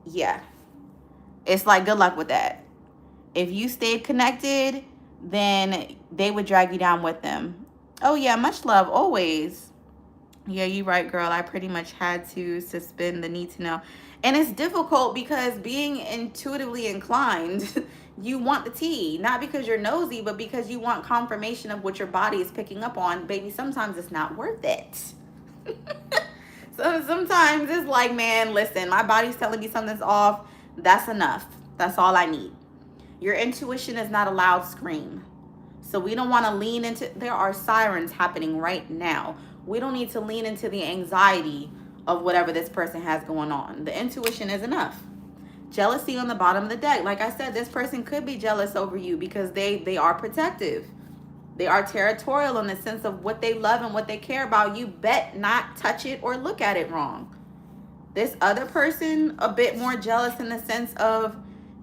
Yeah. It's like, good luck with that. If you stayed connected, then they would drag you down with them. Oh, yeah. Much love. Always. Yeah, you're right, girl. I pretty much had to suspend the need to know. And it's difficult because being intuitively inclined, you want the tea, not because you're nosy, but because you want confirmation of what your body is picking up on. Baby, sometimes it's not worth it. So sometimes it's like, man, listen, my body's telling me something's off. That's enough. That's all I need. Your intuition is not a loud scream. So we don't want to lean into, there are sirens happening right now. We don't need to lean into the anxiety of whatever this person has going on. The intuition is enough. Jealousy on the bottom of the deck. Like I said, this person could be jealous over you because they are protective. They are territorial in the sense of what they love and what they care about. You bet not touch it or look at it wrong. This other person, a bit more jealous in the sense of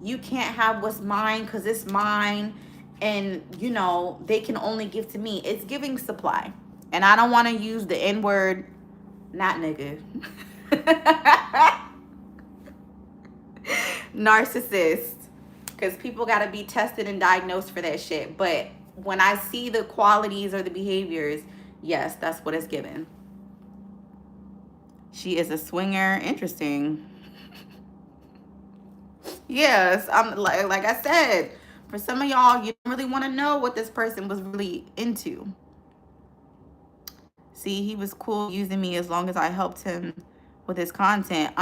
you can't have what's mine because it's mine, and you know they can only give to me. It's giving supply. And I don't want to use the N word, not nigga. Narcissist, because people got to be tested and diagnosed for that shit. But when I see the qualities or the behaviors, yes, that's what it's given. She is a swinger. Interesting. Yes, I'm like I said, for some of y'all, you don't really want to know what this person was really into. See, he was cool using me as long as I helped him with his content.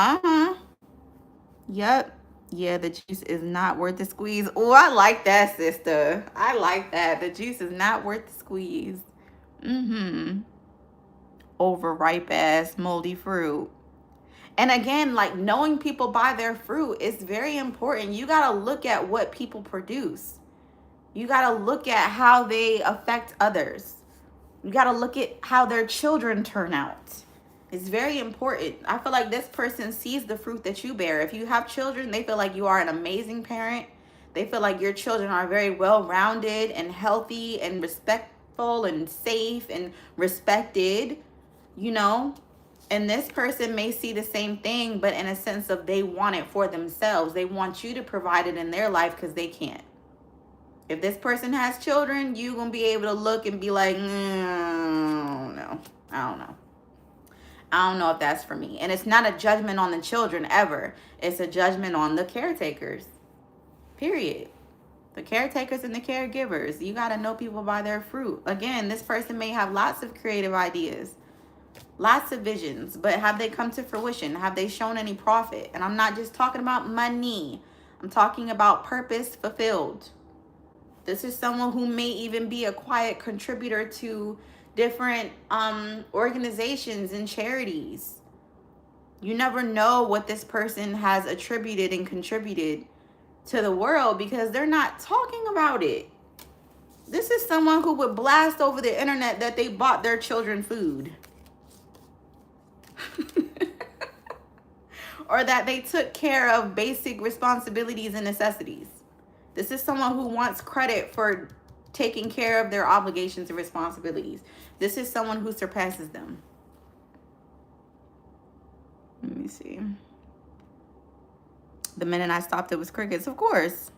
Yep. Yeah, the juice is not worth the squeeze. Oh, I like that, sister. I like that. The juice is not worth the squeeze. Overripe ass moldy fruit. And again, like knowing people by their fruit is very important. You got to look at what people produce. You got to look at how they affect others. You got to look at how their children turn out. It's very important. I feel like this person sees the fruit that you bear. If you have children, they feel like you are an amazing parent. They feel like your children are very well-rounded and healthy and respectful and safe and respected, you know? And this person may see the same thing, but in a sense of they want it for themselves. They want you to provide it in their life because they can't. If this person has children, you're going to be able to look and be like, no, I don't know. I don't know if that's for me. And it's not a judgment on the children ever. It's a judgment on the caretakers. Period. The caretakers and the caregivers. You got to know people by their fruit. Again, this person may have lots of creative ideas, lots of visions, but have they come to fruition? Have they shown any profit? And I'm not just talking about money. I'm talking about purpose fulfilled. This is someone who may even be a quiet contributor to different organizations and charities. You never know what this person has attributed and contributed to the world because they're not talking about it. This is someone who would blast over the internet that they bought their children food. Or that they took care of basic responsibilities and necessities. This is someone who wants credit for taking care of their obligations and responsibilities. This is someone who surpasses them. Let me see. The minute I stopped, it was crickets, of course.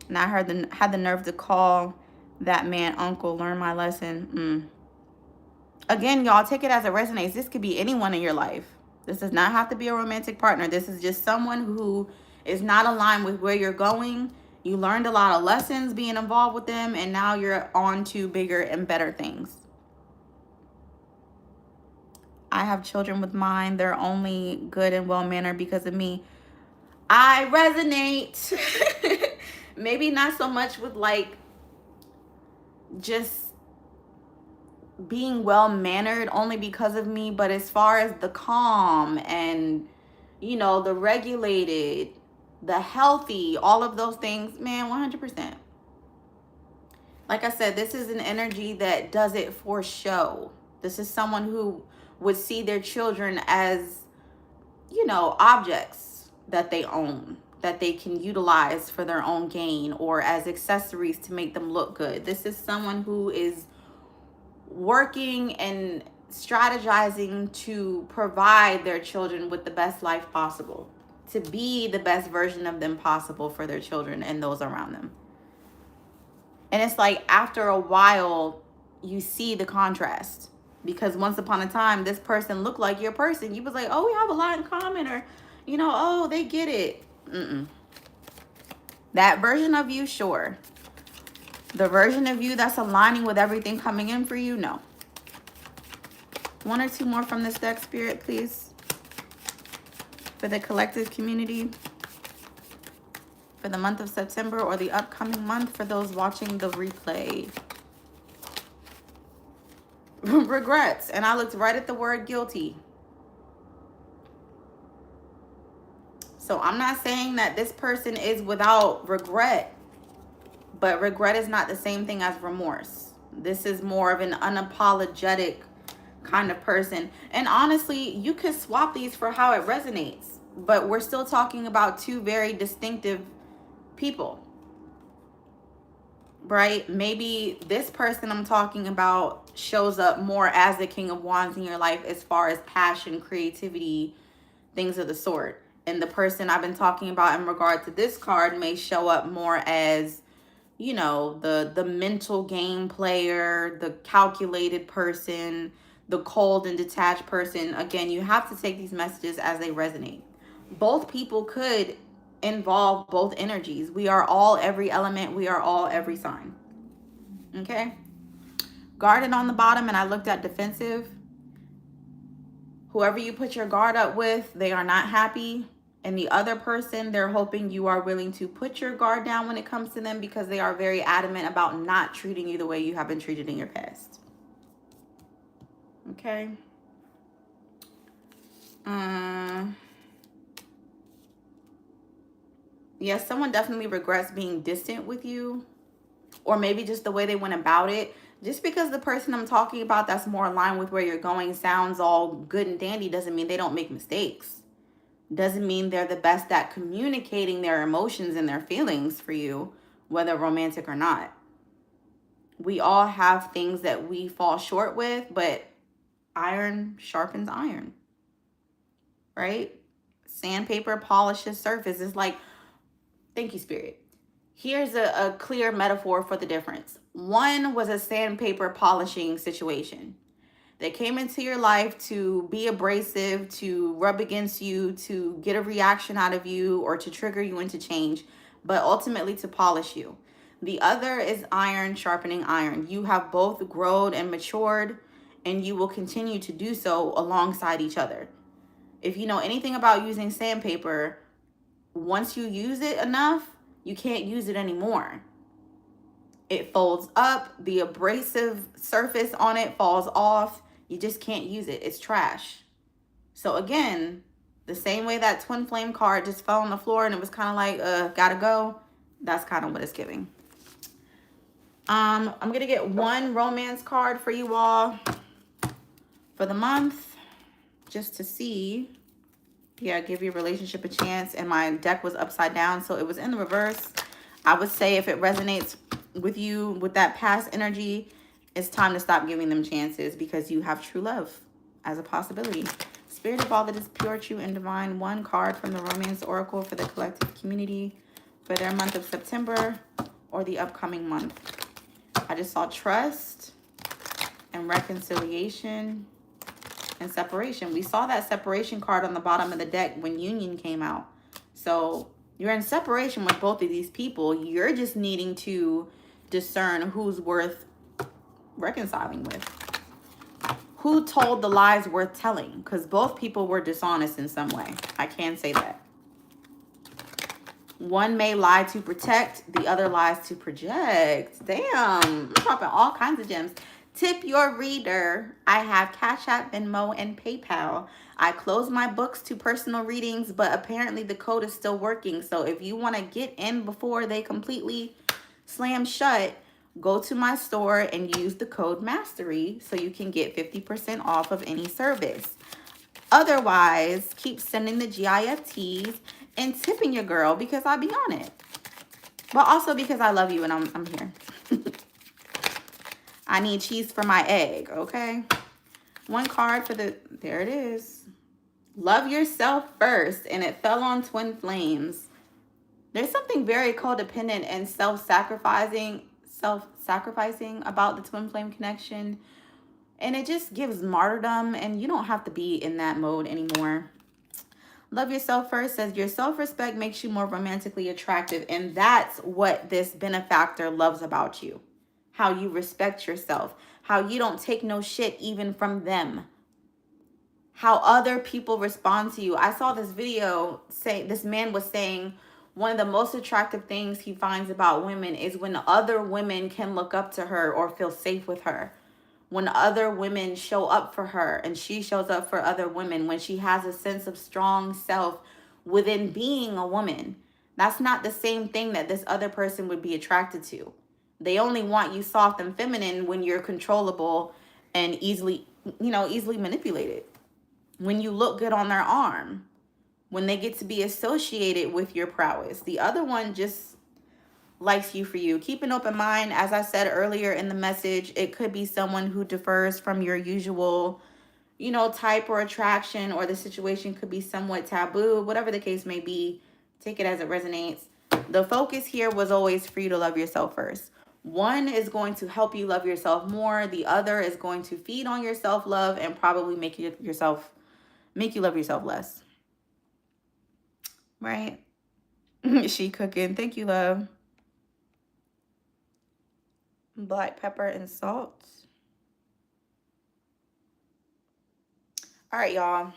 And I had the nerve to call that man uncle, learn my lesson. Again, y'all, take it as it resonates. This could be anyone in your life. This does not have to be a romantic partner. This is just someone who is not aligned with where you're going. You learned a lot of lessons being involved with them, and now you're on to bigger and better things. I have children with mine. They're only good and well-mannered because of me. I resonate. Maybe not so much with like just being well-mannered only because of me, but as far as the calm and, you know, the regulated, the healthy, all of those things, man, 100%. Like I said, this is an energy that does it for show. This is someone who would see their children as, you know, objects that they own, that they can utilize for their own gain or as accessories to make them look good. This is someone who is working and strategizing to provide their children with the best life possible, to be the best version of them possible for their children and those around them. And it's like after a while, you see the contrast. Because once upon a time, this person looked like your person. You was like, oh, we have a lot in common, or, you know, oh, they get it. That version of you, sure. The version of you that's aligning with everything coming in for you, no. One or two more from this deck, Spirit, please. For the collective community. For the month of September or the upcoming month for those watching the replay. Regrets. And I looked right at the word guilty. So I'm not saying that this person is without regret. But regret is not the same thing as remorse. This is more of an unapologetic kind of person. And honestly, you could swap these for how it resonates. But we're still talking about two very distinctive people. Right? Maybe this person I'm talking about shows up more as the King of Wands in your life as far as passion, creativity, things of the sort. And the person I've been talking about in regard to this card may show up more as, you know, the mental game player, the calculated person, the cold and detached person. Again, you have to take these messages as they resonate. Both people could involve both energies. We are all every element. We are all every sign. Okay? Guarded on the bottom, and I looked at defensive. Whoever you put your guard up with, they are not happy. And the other person, they're hoping you are willing to put your guard down when it comes to them because they are very adamant about not treating you the way you have been treated in your past. Okay. Yes, someone definitely regrets being distant with you, or maybe just the way they went about it. Just because the person I'm talking about that's more aligned with where you're going sounds all good and dandy doesn't mean they don't make mistakes. Doesn't mean they're the best at communicating their emotions and their feelings for you, whether romantic or not. We all have things that we fall short with, but iron sharpens iron, right? Sandpaper polishes surface. It's like, thank you, Spirit. Here's a clear metaphor for the difference. One was a sandpaper polishing situation. They came into your life to be abrasive, to rub against you, to get a reaction out of you, or to trigger you into change, but ultimately to polish you. The other is iron sharpening iron. You have both grown and matured, and you will continue to do so alongside each other. If you know anything about using sandpaper, once you use it enough, you can't use it anymore. It folds up, the abrasive surface on it falls off. You just can't use it. It's trash. So again, the same way that twin flame card just fell on the floor and it was kind of like, gotta go. That's kind of what it's giving. I'm going to get one romance card for you all for the month just to see. Yeah, give your relationship a chance. And my deck was upside down, so it was in the reverse. I would say if it resonates with you with that past energy, it's time to stop giving them chances because you have true love as a possibility. Spirit of all that is pure, true, and divine. One card from the Romance Oracle for the collective community for their month of September or the upcoming month. I just saw trust and reconciliation and separation. We saw that separation card on the bottom of the deck when union came out. So you're in separation with both of these people. You're just needing to discern who's worth reconciling with. Who told the lies worth telling? Because both people were dishonest in some way. I can say that. One may lie to protect, the other lies to project. Damn, I'm dropping all kinds of gems. Tip your reader. I have Cash App, Venmo, and PayPal. I close my books to personal readings, but apparently the code is still working. So if you want to get in before they completely slam shut, go to my store and use the code MASTERY so you can get 50% off of any service. Otherwise, keep sending the GIFTs and tipping your girl because I be on it. But also because I love you and I'm here. I need cheese for my egg, okay? One card for the, there it is. Love yourself first, and it fell on twin flames. There's something very codependent and self-sacrificing about the twin flame connection. And it just gives martyrdom, and you don't have to be in that mode anymore. Love yourself first says your self-respect makes you more romantically attractive. And that's what this benefactor loves about you. How you respect yourself. How you don't take no shit even from them. How other people respond to you. I saw this video say this man was saying one of the most attractive things he finds about women is when other women can look up to her or feel safe with her. When other women show up for her and she shows up for other women, when she has a sense of strong self within being a woman. That's not the same thing that this other person would be attracted to. They only want you soft and feminine when you're controllable and easily manipulated. When you look good on their arm, when they get to be associated with your prowess. The other one just likes you for you. Keep an open mind. As I said earlier in the message, it could be someone who differs from your usual, type or attraction, or the situation could be somewhat taboo. Whatever the case may be, take it as it resonates. The focus here was always for you to love yourself first. One is going to help you love yourself more. The other is going to feed on your self-love and probably make you love yourself less. Right? She cooking. Thank you, love. Black pepper and salt. All right, y'all.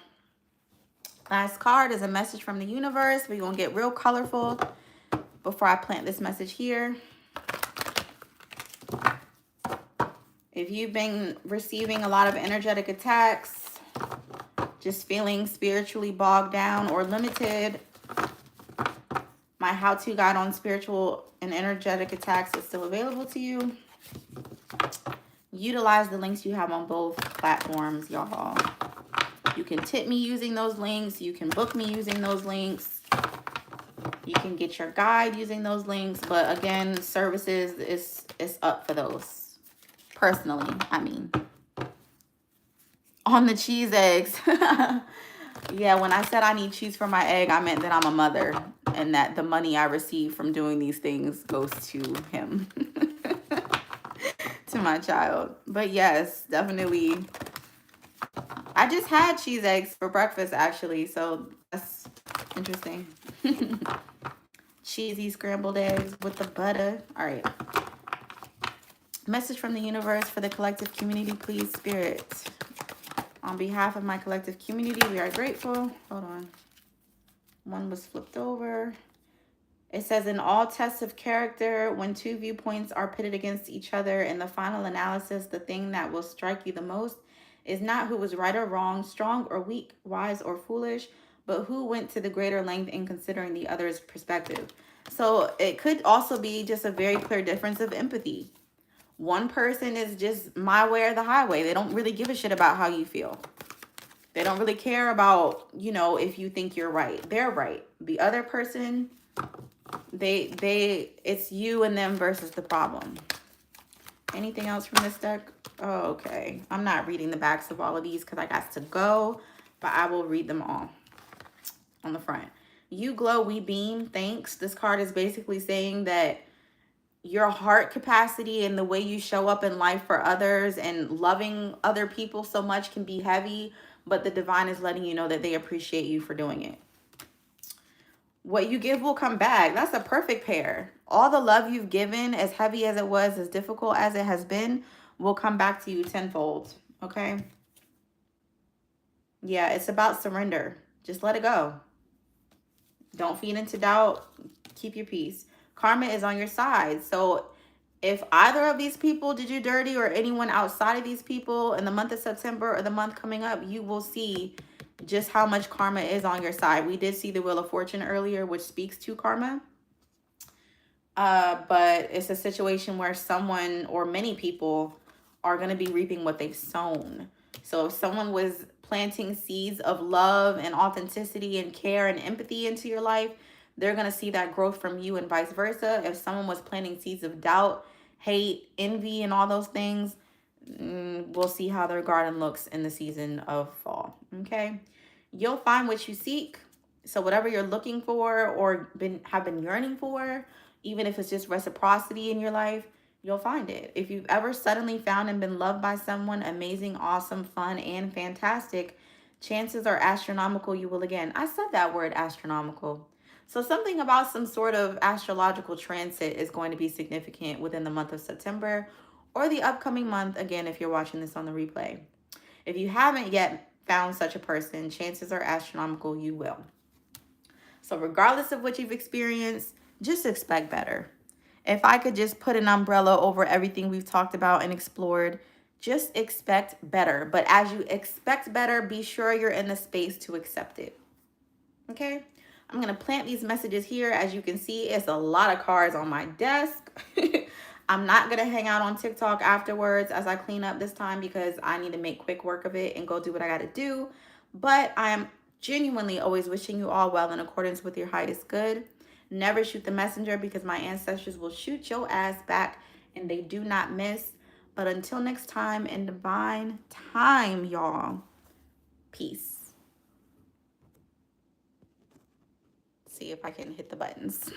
Last card is a message from the universe. We're going to get real colorful before I plant this message here. If you've been receiving a lot of energetic attacks, just feeling spiritually bogged down or limited, my how-to guide on spiritual and energetic attacks is still available to you. Utilize the links you have on both platforms, y'all. You can tip me using those links. You can book me using those links. You can get your guide using those links. But again, services is up for those. Personally, I mean. On the cheese eggs. Yeah, when I said I need cheese for my egg, I meant that I'm a mother. And that the money I receive from doing these things goes to him. To my child. But yes, definitely. I just had cheese eggs for breakfast, actually. So that's interesting. Cheesy scrambled eggs with the butter. All right. Message from the universe for the collective community, please, Spirit. On behalf of my collective community, we are grateful. Hold on. One was flipped over. It says, in all tests of character, when two viewpoints are pitted against each other, in the final analysis, the thing that will strike you the most is not who was right or wrong, strong or weak, wise or foolish, but who went to the greater length in considering the other's perspective. So it could also be just a very clear difference of empathy. One person is just my way or the highway. They don't really give a shit about how you feel. They don't really care about, if you think you're right. They're right. The other person, it's you and them versus the problem. Anything else from this deck? Oh, okay. I'm not reading the backs of all of these because I got to go, but I will read them all on the front. You glow, we beam. Thanks. This card is basically saying that your heart capacity and the way you show up in life for others and loving other people so much can be heavy, but the divine is letting you know that they appreciate you for doing it. What you give will come back. That's a perfect pair. All the love you've given, as heavy as it was, as difficult as it has been, will come back to you tenfold. Okay? Yeah, it's about surrender. Just let it go. Don't feed into doubt. Keep your peace. Karma is on your side. So if either of these people did you dirty or anyone outside of these people in the month of September or the month coming up, you will see just how much karma is on your side. We did see the Wheel of Fortune earlier, which speaks to karma. But it's a situation where someone or many people are going to be reaping what they've sown. So if someone was planting seeds of love and authenticity and care and empathy into your life, they're going to see that growth from you and vice versa. If someone was planting seeds of doubt, hate, envy, and all those things, we'll see how their garden looks in the season of fall. Okay? You'll find what you seek. So whatever you're looking for or have been yearning for, even if it's just reciprocity in your life, you'll find it. If you've ever suddenly found and been loved by someone amazing, awesome, fun, and fantastic, chances are astronomical you will again. I said that word, astronomical. So something about some sort of astrological transit is going to be significant within the month of September or the upcoming month, again, if you're watching this on the replay. If you haven't yet found such a person, chances are astronomical you will. So regardless of what you've experienced, just expect better. If I could just put an umbrella over everything we've talked about and explored, just expect better. But as you expect better, be sure you're in the space to accept it. Okay? I'm going to plant these messages here. As you can see, it's a lot of cards on my desk. I'm not going to hang out on TikTok afterwards as I clean up this time because I need to make quick work of it and go do what I got to do. But I am genuinely always wishing you all well in accordance with your highest good. Never shoot the messenger because my ancestors will shoot your ass back and they do not miss. But until next time, in divine time, y'all, peace. See if I can hit the buttons.